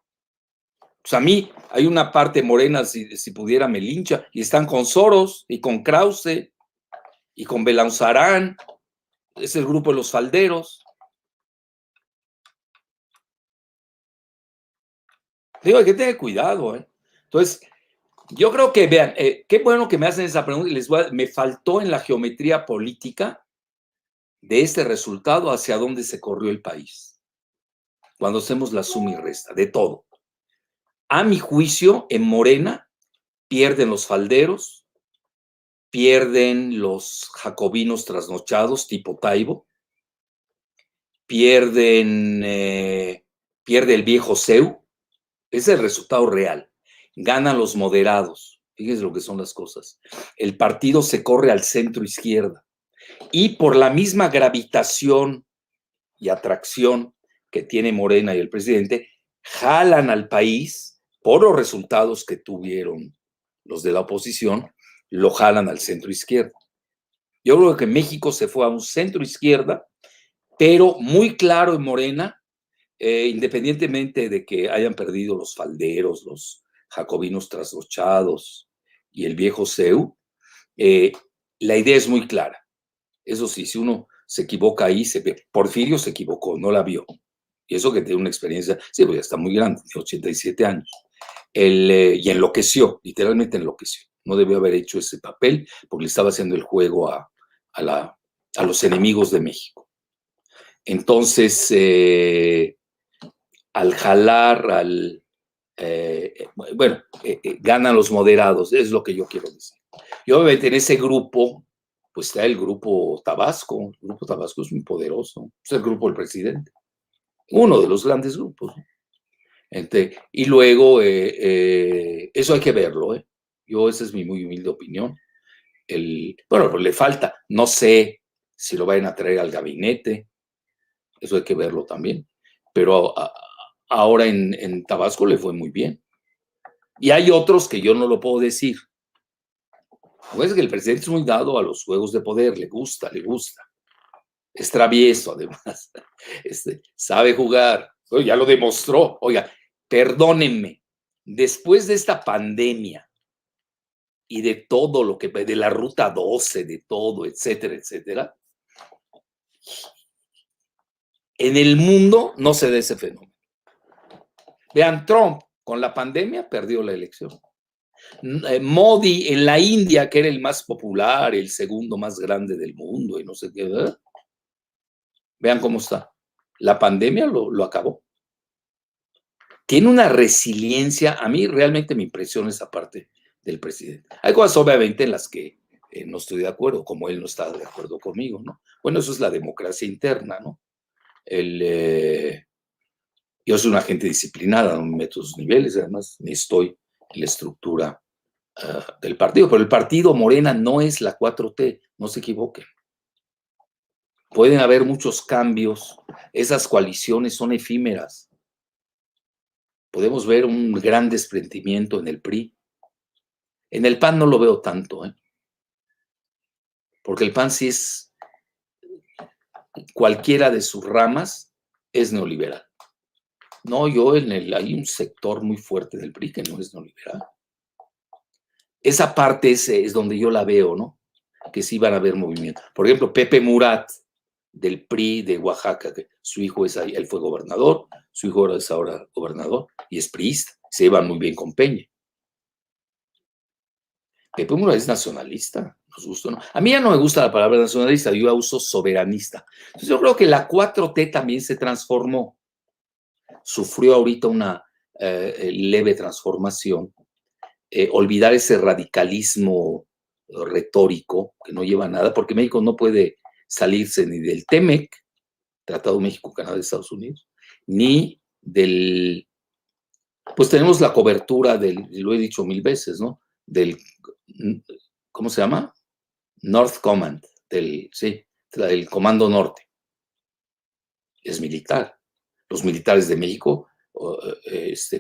Pues a mí hay una parte morena, si pudiera me lincha, y están con Soros y con Krause y con Belanzarán, es el grupo de los falderos. Digo, hay que tener cuidado, ¿eh? Entonces, yo creo que, vean, qué bueno que me hacen esa pregunta y me faltó en la geometría política de este resultado hacia dónde se corrió el país. Cuando hacemos la suma y resta, de todo. A mi juicio, en Morena pierden los falderos, pierden los jacobinos trasnochados tipo Taibo, pierde el viejo CEU, ese es el resultado real. Ganan los moderados, fíjense lo que son las cosas. El partido se corre al centro izquierda y por la misma gravitación y atracción que tiene Morena y el presidente, jalan al país por los resultados que tuvieron los de la oposición, lo jalan al centro izquierda. Yo creo que México se fue a un centro izquierda, pero muy claro en Morena, independientemente de que hayan perdido los falderos, los jacobinos trasnochados y el viejo CEU, la idea es muy clara. Eso sí, si uno se equivoca ahí, se ve. Porfirio se equivocó, no la vio. Y eso que tiene una experiencia, sí, pues ya está muy grande, tiene 87 años. Y enloqueció, literalmente enloqueció. No debió haber hecho ese papel porque le estaba haciendo el juego a los enemigos de México. Entonces, al jalar, ganan los moderados, es lo que yo quiero decir. Y obviamente en ese grupo, pues está el grupo Tabasco. El grupo Tabasco es muy poderoso, es el grupo del presidente, uno de los grandes grupos. Y luego, eso hay que verlo, ¿eh? Esa es mi muy humilde opinión. Bueno, pues le falta, no sé si lo vayan a traer al gabinete, Eso hay que verlo también. Pero ahora en Tabasco le fue muy bien. Y hay otros que yo no lo puedo decir. Pues que el presidente es muy dado a los juegos de poder, le gusta. Es travieso, además. Sabe jugar. Ya lo demostró. Oiga, perdónenme. Después de esta pandemia y de todo lo que, de la ruta 12, de todo, etcétera, etcétera, en el mundo no se da ese fenómeno. Vean, Trump con la pandemia perdió la elección. Modi en la India, que era el más popular, el segundo más grande del mundo y no sé qué, ¿verdad? Vean cómo está. La pandemia lo acabó. Tiene una resiliencia. A mí realmente me impresiona esa parte del presidente. Hay cosas obviamente en las que no estoy de acuerdo, como él no está de acuerdo conmigo, ¿no? Bueno, eso es la democracia interna, ¿no? Yo soy una gente disciplinada, no me meto sus niveles, además ni estoy en la estructura del partido, pero el partido Morena no es la 4T, no se equivoquen. Pueden haber muchos cambios, esas coaliciones son efímeras. Podemos ver un gran desprendimiento en el PRI. En el PAN no lo veo tanto, porque el PAN sí es, cualquiera de sus ramas es neoliberal. No, hay un sector muy fuerte del PRI que no es neoliberal. Esa parte es donde yo la veo, ¿no? Que sí van a haber movimientos. Por ejemplo, Pepe Murat, del PRI de Oaxaca, que su hijo él fue gobernador, su hijo es ahora gobernador y es priista, se llevan muy bien con Peña. Pepe Murat es nacionalista, nos gusta, ¿no? A mí ya no me gusta la palabra nacionalista, yo la uso soberanista. Entonces yo creo que la 4T también se transformó, sufrió ahorita una leve transformación, olvidar ese radicalismo retórico que no lleva a nada, porque México no puede salirse ni del TEMEC, Tratado México-Canadá de Estados Unidos, ni del, pues tenemos la cobertura lo he dicho 1000 veces, ¿no? Del, ¿cómo se llama? North Command, del Comando Norte. Es militar. Los militares de México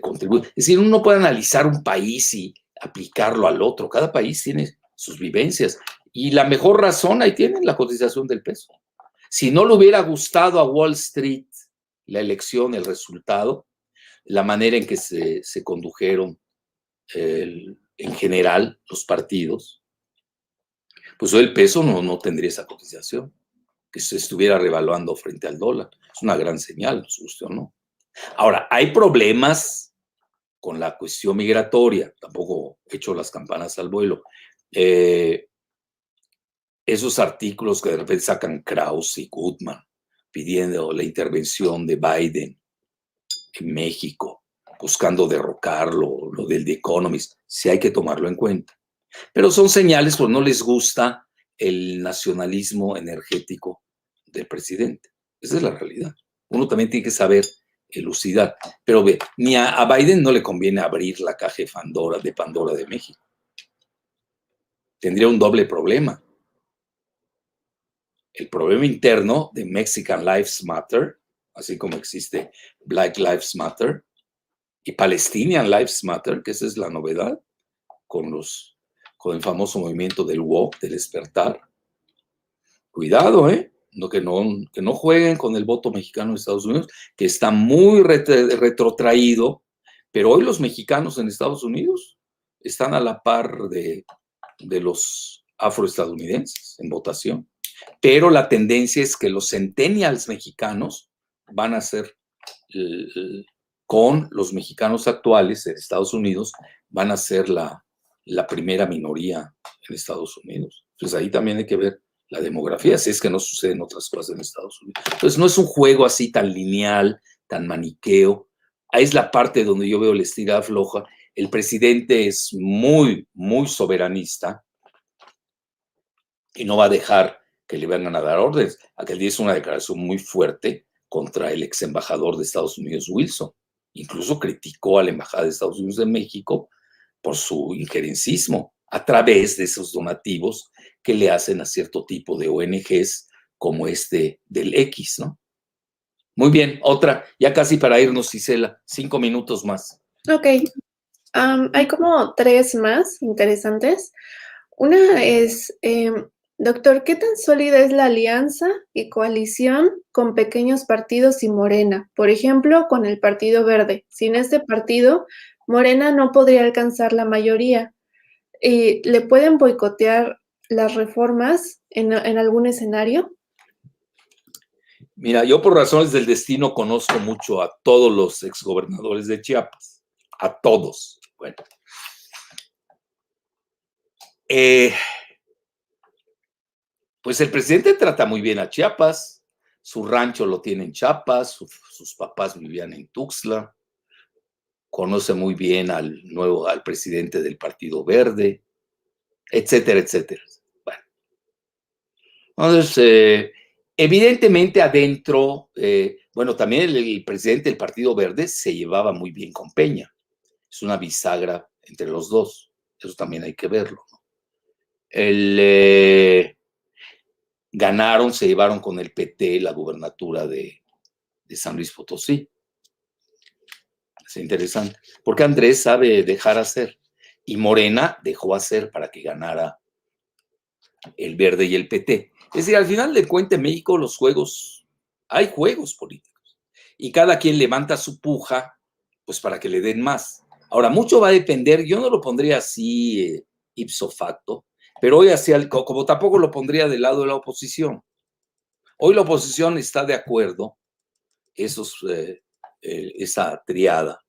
contribuyen. Es decir, uno no puede analizar un país y aplicarlo al otro. Cada país tiene sus vivencias. Y la mejor razón, ahí tienen la cotización del peso. Si no le hubiera gustado a Wall Street la elección, el resultado, la manera en que se condujeron en general los partidos, pues hoy el peso no tendría esa cotización, que se estuviera revaluando frente al dólar. Es una gran señal, nos guste o no. Ahora, hay problemas con la cuestión migratoria, tampoco he hecho las campanas al vuelo. Esos artículos que de repente sacan Krause y Goodman pidiendo la intervención de Biden en México, buscando derrocarlo, lo del The Economist, sí hay que tomarlo en cuenta. Pero son señales, pues no les gusta el nacionalismo energético del presidente. Esa es la realidad. Uno también tiene que saber elucidar. Pero ve, ni a Biden no le conviene abrir la caja de Pandora de México. Tendría un doble problema. El problema interno de Mexican Lives Matter, así como existe Black Lives Matter y Palestinian Lives Matter, que esa es la novedad con el famoso movimiento del woke, del despertar. Cuidado, que no jueguen con el voto mexicano de Estados Unidos, que está muy retrotraído, pero hoy los mexicanos en Estados Unidos están a la par de los afroestadounidenses en votación. Pero la tendencia es que los centennials mexicanos van a ser, con los mexicanos actuales en Estados Unidos, van a ser la primera minoría en Estados Unidos. Entonces ahí también hay que ver la demografía, si es que no suceden otras cosas en Estados Unidos. Entonces no es un juego así tan lineal, tan maniqueo. Ahí es la parte donde yo veo la estirada floja. El presidente es muy, muy soberanista y no va a dejar que le vengan a dar órdenes. Aquel día hizo una declaración muy fuerte contra el ex embajador de Estados Unidos, Wilson. Incluso criticó a la embajada de Estados Unidos en México por su injerencismo a través de esos donativos que le hacen a cierto tipo de ONGs como del X, ¿no? Muy bien, otra, ya casi para irnos, Gisela, 5 minutos más.
Ok. Hay como tres más interesantes. Una es, doctor, ¿qué tan sólida es la alianza y coalición con pequeños partidos y Morena? Por ejemplo, con el Partido Verde. Sin este partido, Morena no podría alcanzar la mayoría. ¿Le pueden boicotear las reformas en algún escenario?
Mira, yo por razones del destino conozco mucho a todos los exgobernadores de Chiapas, a todos. Bueno, pues el presidente trata muy bien a Chiapas, su rancho lo tiene en Chiapas, sus papás vivían en Tuxtla, conoce muy bien al presidente del Partido Verde, etcétera, etcétera. Bueno, entonces, evidentemente adentro, bueno, también el presidente del Partido Verde se llevaba muy bien con Peña. Es una bisagra entre los dos. Eso también hay que verlo, ¿no? Ganaron, se llevaron con el PT la gubernatura de San Luis Potosí. Es interesante. Porque Andrés sabe dejar hacer. Y Morena dejó hacer para que ganara el Verde y el PT. Es decir, al final de cuentas, en México los juegos, hay juegos políticos. Y cada quien levanta su puja, pues para que le den más. Ahora, mucho va a depender, yo no lo pondría así ipso facto, pero hoy hacia como tampoco lo pondría del lado de la oposición. Hoy la oposición está de acuerdo, esa triada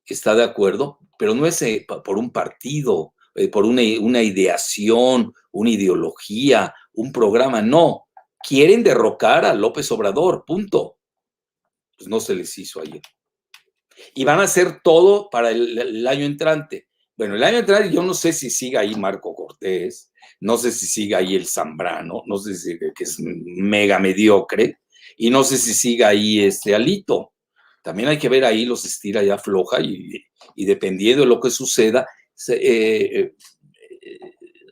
está de acuerdo, pero no es por un partido, por una ideación, una ideología, un programa, no. Quieren derrocar a López Obrador, punto. Pues no se les hizo ayer. Y van a hacer todo para el año entrante. Bueno, el año entrante yo no sé si siga ahí Marco Cortés, no sé si siga ahí el Zambrano, no sé si que es mega mediocre, y no sé si siga ahí Alito. También hay que ver ahí los estira y afloja y dependiendo de lo que suceda,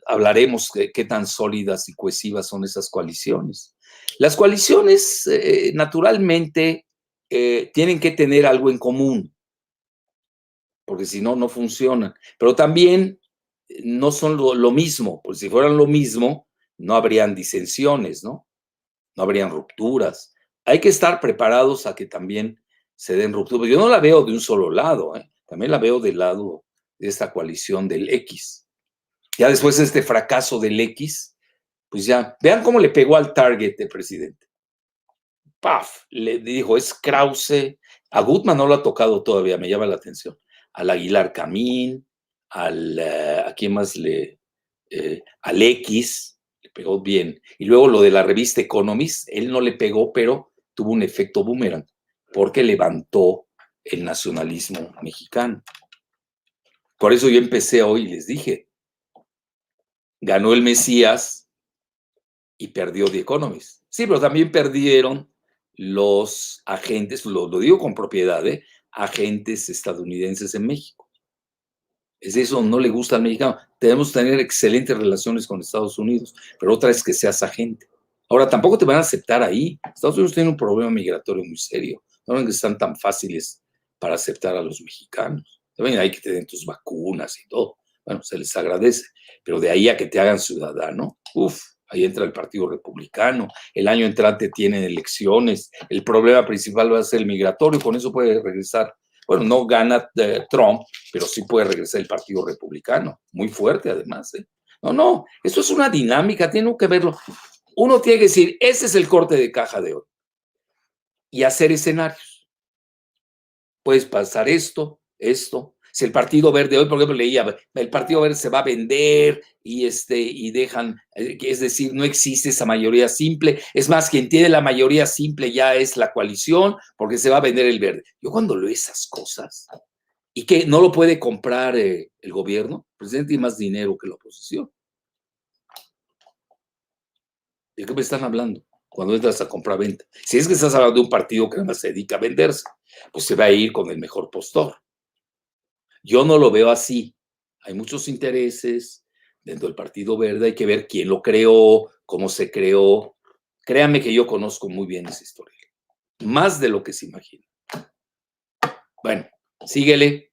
hablaremos de qué tan sólidas y cohesivas son esas coaliciones. Las coaliciones, naturalmente, tienen que tener algo en común, porque si no, no funcionan. Pero también no son lo mismo, porque si fueran lo mismo, no habrían disensiones, ¿no? No habrían rupturas. Hay que estar preparados a que también se den rupturas. Yo no la veo de un solo lado, ¿eh? También la veo del lado de esta coalición del X. Ya después de este fracaso del X, pues ya, vean cómo le pegó al target del presidente. ¡Paf! Le dijo, es Krause. A Gutmann no lo ha tocado todavía, me llama la atención. Al Aguilar Camín, ¿a quién más al X, le pegó bien. Y luego lo de la revista Economist, él no le pegó, pero tuvo un efecto boomerang, porque levantó el nacionalismo mexicano. Por eso yo empecé hoy y les dije, ganó el Mesías y perdió The Economist. Sí, pero también perdieron los agentes, lo digo con propiedad, agentes estadounidenses en México. Es eso, no le gusta al mexicano. Debemos tener excelentes relaciones con Estados Unidos, pero otra es que seas agente. Ahora, tampoco te van a aceptar ahí. Estados Unidos tiene un problema migratorio muy serio. No ven que están tan fáciles para aceptar a los mexicanos. También hay que tener tus vacunas y todo. Bueno, se les agradece. Pero de ahí a que te hagan ciudadano, ahí entra el Partido Republicano. El año entrante tienen elecciones. El problema principal va a ser el migratorio. Con eso puede regresar. Bueno, no gana Trump, pero sí puede regresar el Partido Republicano. Muy fuerte, además. No, eso es una dinámica, tiene que verlo. Uno tiene que decir, ese es el corte de caja de hoy. Y hacer escenarios. Puedes pasar esto. Si el Partido Verde, hoy por ejemplo leía, el Partido Verde se va a vender y dejan, es decir, no existe esa mayoría simple. Es más, quien tiene la mayoría simple ya es la coalición, porque se va a vender el verde. Yo cuando leo esas cosas, y que no lo puede comprar el gobierno, el presidente tiene más dinero que la oposición. ¿De qué me están hablando? Cuando entras a compra-venta. Si es que estás hablando de un partido que nada más se dedica a venderse, pues se va a ir con el mejor postor. Yo no lo veo así. Hay muchos intereses dentro del Partido Verde, hay que ver quién lo creó, cómo se creó, Créame que yo conozco muy bien esa historia, más de lo que se imagina. Bueno, síguele.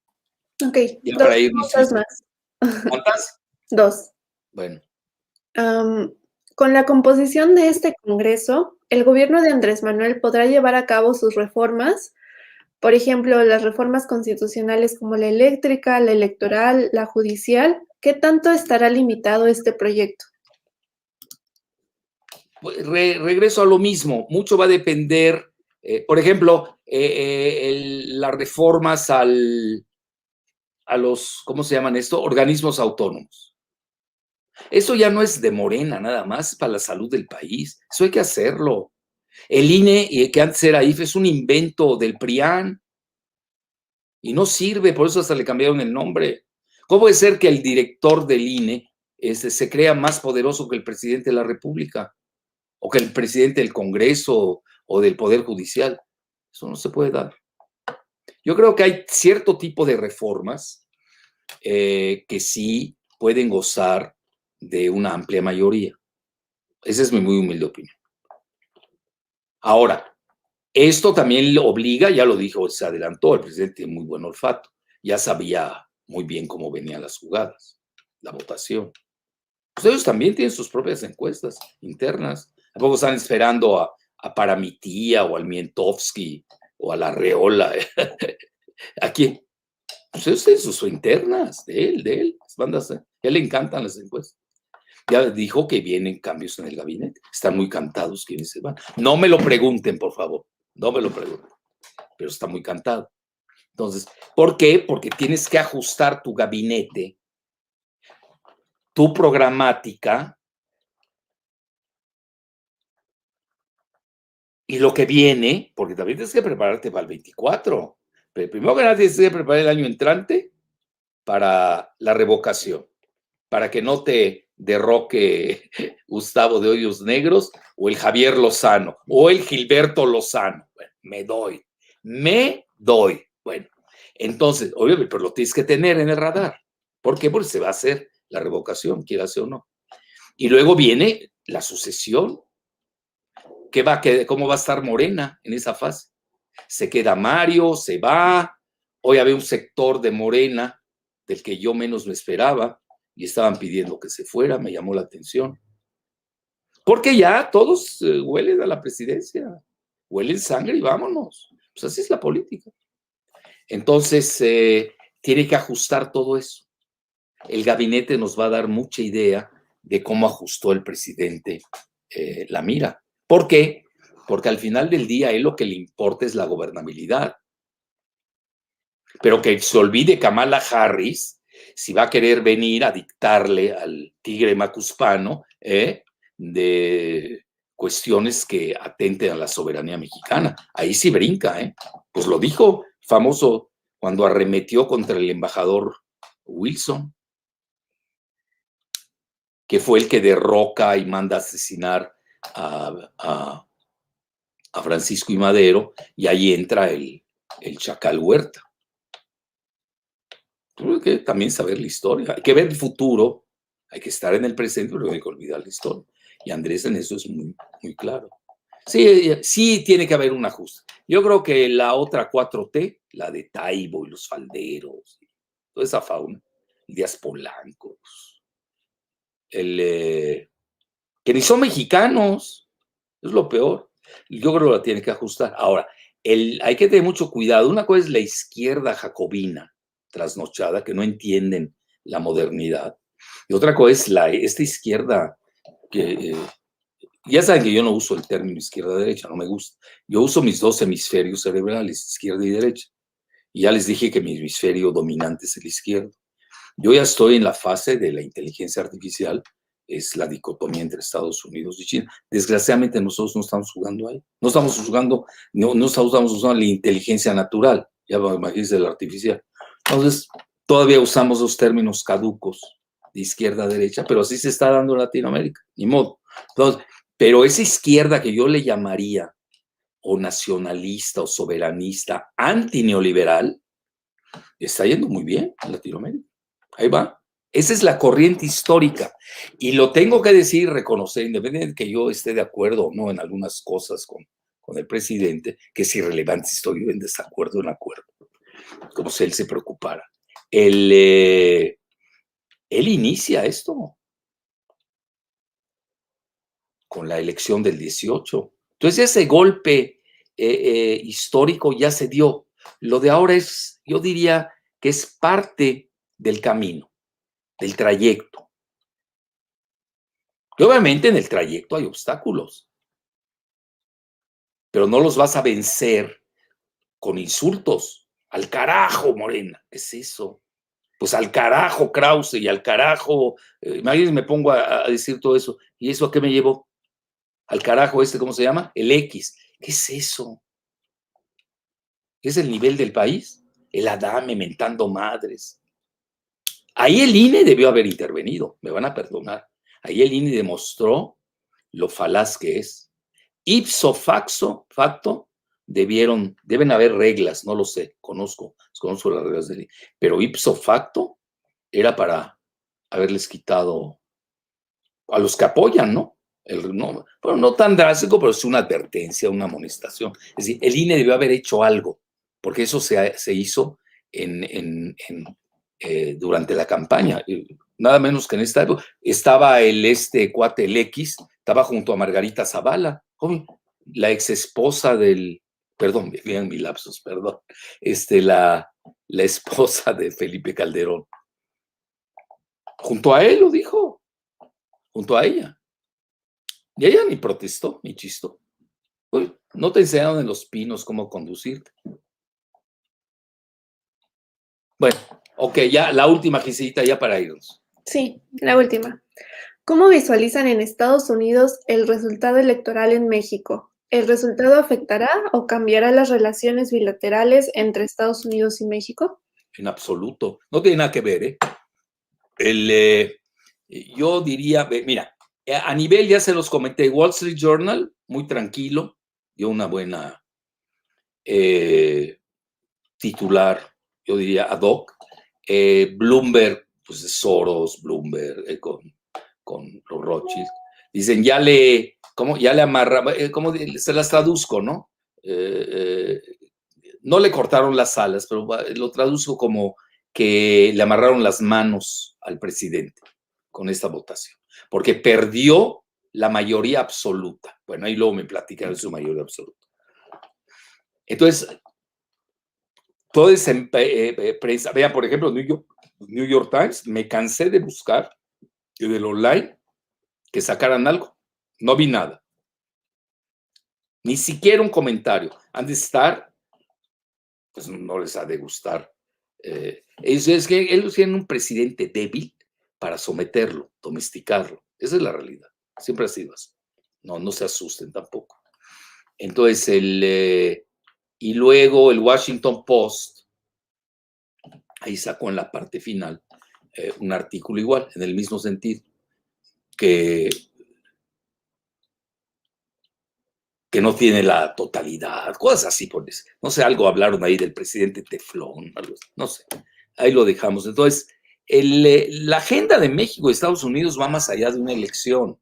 Ok,
Ya
dos
para irnos.
preguntas más.
¿Cuántas?
Dos.
Bueno.
Con la composición de este Congreso, el gobierno de Andrés Manuel podrá llevar a cabo sus reformas, por ejemplo, las reformas constitucionales como la eléctrica, la electoral, la judicial. ¿Qué tanto estará limitado este proyecto?
Regreso a lo mismo, mucho va a depender, por ejemplo, las reformas a los, ¿cómo se llaman esto? Organismos autónomos. Eso ya no es de Morena nada más, para la salud del país, eso hay que hacerlo. El INE, que antes era IFE, es un invento del PRIAN y no sirve, por eso hasta le cambiaron el nombre. ¿Cómo puede ser que el director del INE se crea más poderoso que el presidente de la República? O que el presidente del Congreso o del Poder Judicial. Eso no se puede dar. Yo creo que hay cierto tipo de reformas que sí pueden gozar de una amplia mayoría. Esa es mi muy humilde opinión. Ahora, esto también le obliga, ya lo dijo, se adelantó, el presidente tiene muy buen olfato, ya sabía muy bien cómo venían las jugadas, la votación. Pues ellos también tienen sus propias encuestas internas. Tampoco están esperando a para mi tía o al Mientovsky o a la Reola. ¿A quién? Pues ellos tienen sus internas de él. Las bandas, a él le encantan las encuestas. Ya dijo que vienen cambios en el gabinete. Están muy cantados quienes se van. No me lo pregunten, por favor. No me lo pregunten. Pero está muy cantado. Entonces, ¿por qué? Porque tienes que ajustar tu gabinete, tu programática y lo que viene, porque también tienes que prepararte para el 24. Pero primero que nada tienes que preparar el año entrante para la revocación, para que no te derroque Gustavo de Hoyos Negros o el Javier Lozano o el Gilberto Lozano. Bueno, me doy. Bueno, entonces, obviamente, pero lo tienes que tener en el radar. ¿Por qué? Porque se va a hacer la revocación, quieras o no. Y luego viene la sucesión. ¿Cómo va a estar Morena en esa fase? Se queda Mario, se va. Hoy había un sector de Morena del que yo menos me esperaba y estaban pidiendo que se fuera, me llamó la atención. Porque ya todos huelen a la presidencia, huelen sangre y vámonos. Pues así es la política. Entonces, tiene que ajustar todo eso. El gabinete nos va a dar mucha idea de cómo ajustó el presidente la mira. ¿Por qué? Porque al final del día a él lo que le importa es la gobernabilidad. Pero que se olvide Kamala Harris si va a querer venir a dictarle al tigre macuspano de cuestiones que atenten a la soberanía mexicana. Ahí sí brinca, pues lo dijo famoso cuando arremetió contra el embajador Wilson, que fue el que derroca y manda a asesinar a Francisco y Madero, y ahí entra el Chacal Huerta. Hay que también saber la historia, hay que ver el futuro, hay que estar en el presente, pero no hay que olvidar la historia. Y Andrés en eso es muy, muy claro. Sí tiene que haber un ajuste. Yo creo que la otra 4T, la de Taibo y los falderos, toda esa fauna, Díaz Polancos, que ni son mexicanos, es lo peor. Yo creo que la tiene que ajustar. Ahora, hay que tener mucho cuidado. Una cosa es la izquierda jacobina, trasnochada, que no entienden la modernidad. Y otra cosa es esta izquierda que ya saben que yo no uso el término izquierda-derecha, no me gusta. Yo uso mis dos hemisferios cerebrales, izquierda y derecha. Y ya les dije que mi hemisferio dominante es el izquierdo. Yo ya estoy en la fase de la inteligencia artificial, es la dicotomía entre Estados Unidos y China. Desgraciadamente nosotros no estamos jugando ahí. No estamos jugando, no estamos usando la inteligencia natural, ya imagínense la artificial. Entonces, todavía usamos los términos caducos de izquierda a derecha, pero así se está dando en Latinoamérica, ni modo. Entonces, pero esa izquierda que yo le llamaría o nacionalista o soberanista antineoliberal, está yendo muy bien en Latinoamérica. Ahí va. Esa es la corriente histórica. Y lo tengo que decir, reconocer, independientemente de que yo esté de acuerdo o no en algunas cosas con el presidente, que es irrelevante si estoy en desacuerdo o en acuerdo, como si él se preocupara. Él inicia esto con la elección del 18. Entonces ese golpe histórico ya se dio. Lo de ahora es, yo diría que es parte del camino, del trayecto. Y obviamente en el trayecto hay obstáculos, pero no los vas a vencer con insultos. Al carajo, Morena, ¿qué es eso? Pues al carajo, Krause, y al carajo, imagínense, me pongo a decir todo eso. ¿Y eso a qué me llevó? Al carajo ¿cómo se llama? El X. ¿Qué es eso? ¿Es el nivel del país? El Adame mentando madres. Ahí el INE debió haber intervenido, me van a perdonar. Ahí el INE demostró lo falaz que es. Ipso facto, deben haber reglas, no lo sé, conozco las reglas del INE, pero ipso facto era para haberles quitado a los que apoyan, ¿no? Bueno, no tan drástico, pero es una advertencia, una amonestación. Es decir, el INE debió haber hecho algo, porque eso se hizo durante la campaña. Nada menos que en esta época. Estaba cuate, el X, estaba junto a Margarita Zavala, la ex esposa perdón, vean mi lapsus, perdón, la esposa de Felipe Calderón. Junto a él lo dijo, junto a ella. Y ella ni protestó, ni chistó. Uy, no te enseñaron en Los Pinos cómo conducirte. Bueno, ok, ya la última, Gisita, ya para irnos.
Sí, la última. ¿Cómo visualizan en Estados Unidos el resultado electoral en México? ¿El resultado afectará o cambiará las relaciones bilaterales entre Estados Unidos y México?
En absoluto. No tiene nada que ver, ¿eh? Yo diría, mira, a nivel, ya se los comenté, Wall Street Journal, muy tranquilo, dio una buena titular, yo diría ad hoc. Bloomberg, pues Soros, Bloomberg, con los Rothschild, dicen, ya le amarra, se las traduzco, ¿no? No le cortaron las alas, pero lo traduzco como que le amarraron las manos al presidente con esta votación, porque perdió la mayoría absoluta. Bueno, ahí luego me platicarán su mayoría absoluta. Entonces, toda esa prensa, vean, por ejemplo, New York Times, me cansé de buscar del online que sacaran algo. No vi nada. Ni siquiera un comentario. Han de estar, pues no les ha de gustar. Es que ellos tienen un presidente débil para someterlo, domesticarlo. Esa es la realidad. Siempre ha sido así. No se asusten tampoco. Entonces, y luego el Washington Post, ahí sacó en la parte final un artículo igual, en el mismo sentido, que no tiene la totalidad, cosas así, pues, no sé, algo hablaron ahí del presidente Teflón, algo, no sé, ahí lo dejamos. Entonces, la agenda de México y Estados Unidos va más allá de una elección.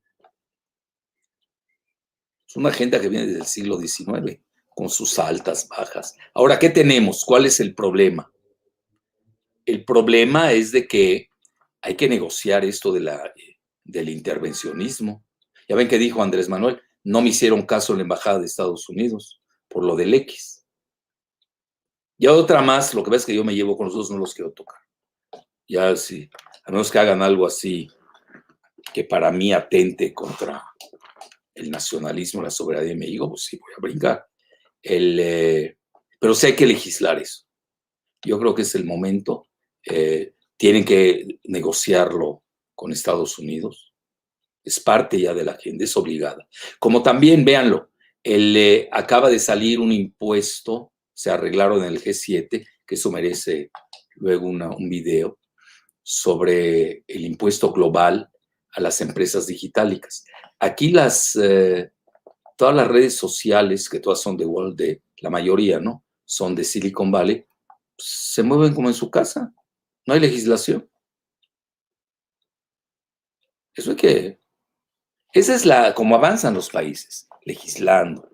Es una agenda que viene desde el siglo XIX, con sus altas, bajas. Ahora, ¿qué tenemos? ¿Cuál es el problema? El problema es de que hay que negociar esto del intervencionismo. Ya ven que dijo Andrés Manuel, no me hicieron caso en la Embajada de Estados Unidos por lo del X. Y otra más, lo que ves que yo me llevo con los dos, no los quiero tocar. Ya sí, a menos que hagan algo así que para mí atente contra el nacionalismo, la soberanía de México, pues sí, voy a brincar. Pero sí hay que legislar eso. Yo creo que es el momento. Tienen que negociarlo con Estados Unidos. Es parte ya de la agenda, es obligada. Como también, véanlo, acaba de salir un impuesto, se arreglaron en el G7, que eso merece luego un video, sobre el impuesto global a las empresas digitales. Aquí todas las redes sociales, que todas son la mayoría, ¿no? Son de Silicon Valley, se mueven como en su casa. No hay legislación. Eso hay que... Esa es como avanzan los países, legislando.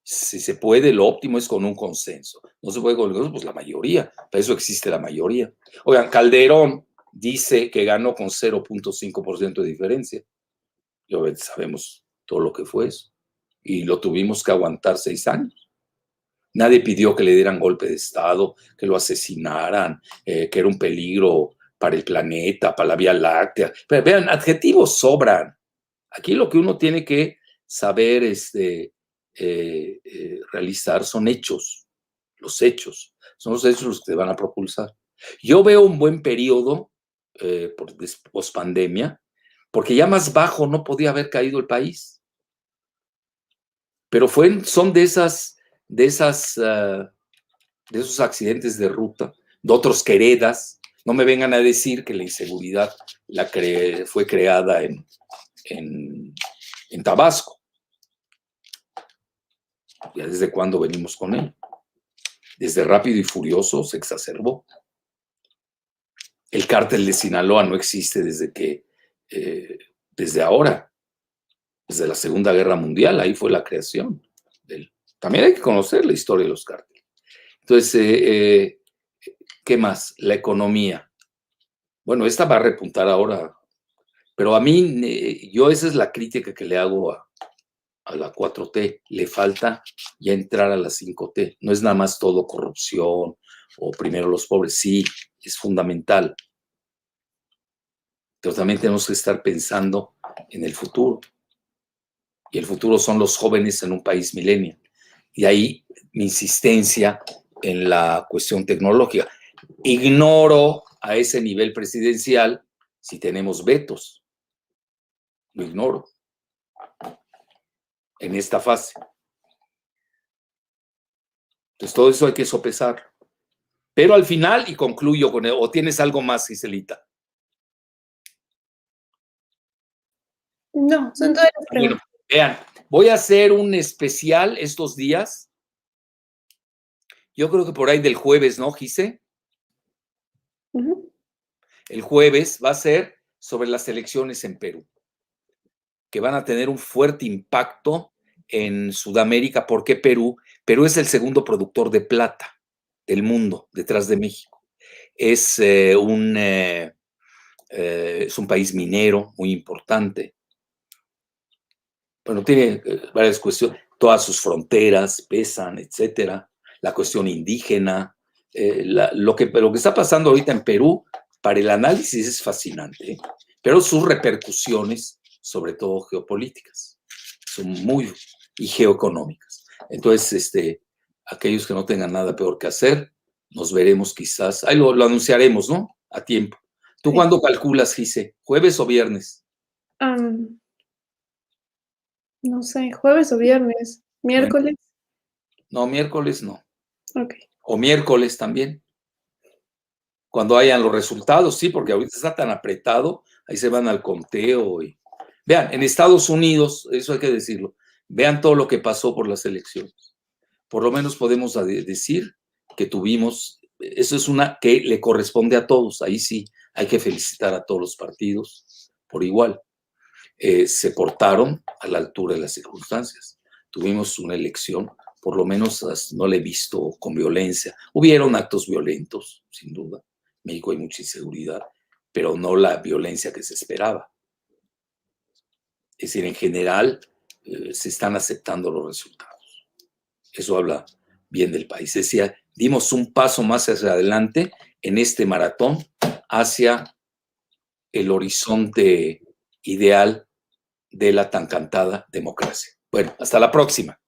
Si se puede, lo óptimo es con un consenso. No se puede con el consenso, pues la mayoría. Para eso existe la mayoría. Oigan, Calderón dice que ganó con 0.5% de diferencia. Y obviamente sabemos todo lo que fue eso. Y lo tuvimos que aguantar 6 años. Nadie pidió que le dieran golpe de Estado, que lo asesinaran, que era un peligro para el planeta, para la Vía Láctea. Pero vean, adjetivos sobran. Aquí lo que uno tiene que saber realizar son hechos. Los hechos. Son los hechos los que te van a propulsar. Yo veo un buen periodo post-pandemia, porque ya más bajo no podía haber caído el país. Pero son de esos accidentes de ruta, de otros que heredas. No me vengan a decir que la inseguridad fue creada en Tabasco. Ya desde cuándo venimos con él. Desde Rápido y Furioso se exacerbó. El cártel de Sinaloa no existe desde ahora, desde la Segunda Guerra Mundial, ahí fue la creación. También hay que conocer la historia de los cárteles. Entonces, ¿qué más? La economía. Bueno, esta va a repuntar ahora, pero a mí, esa es la crítica que le hago a la 4T. Le falta ya entrar a la 5T. No es nada más todo corrupción o primero los pobres. Sí, es fundamental. Pero también tenemos que estar pensando en el futuro. Y el futuro son los jóvenes en un país millennial. Y ahí mi insistencia en la cuestión tecnológica. Ignoro a ese nivel presidencial si tenemos vetos. Lo ignoro en esta fase. Entonces todo eso hay que sopesar. Pero al final, y concluyo con ¿o tienes algo más, Giselita?
No, son todas las preguntas.
Bueno, vean, voy a hacer un especial estos días. Yo creo que por ahí del jueves, ¿no, Gise? El jueves va a ser sobre las elecciones en Perú, que van a tener un fuerte impacto en Sudamérica, porque Perú es el segundo productor de plata del mundo, detrás de México. Es un país minero muy importante. Bueno, tiene varias cuestiones, todas sus fronteras pesan, etcétera. La cuestión indígena, lo que está pasando ahorita en Perú, para el análisis es fascinante, pero sus repercusiones, sobre todo geopolíticas, son y geoeconómicas. Entonces, aquellos que no tengan nada peor que hacer, nos veremos quizás, ahí lo anunciaremos, ¿no? A tiempo. ¿Tú cuándo calculas, Gise? ¿Jueves o viernes?
No sé, jueves o viernes, miércoles.
No, miércoles no.
Ok.
O miércoles también. Cuando hayan los resultados, sí, porque ahorita está tan apretado, ahí se van al conteo. Vean, en Estados Unidos, eso hay que decirlo, vean todo lo que pasó por las elecciones. Por lo menos podemos decir que tuvimos, eso es una que le corresponde a todos, ahí sí hay que felicitar a todos los partidos por igual. Se portaron a la altura de las circunstancias. Tuvimos una elección, por lo menos no la he visto con violencia. Hubieron actos violentos, sin duda. En México hay mucha inseguridad, pero no la violencia que se esperaba. Es decir, en general se están aceptando los resultados. Eso habla bien del país. Es decir, dimos un paso más hacia adelante en este maratón hacia el horizonte ideal de la tan cantada democracia. Bueno, hasta la próxima.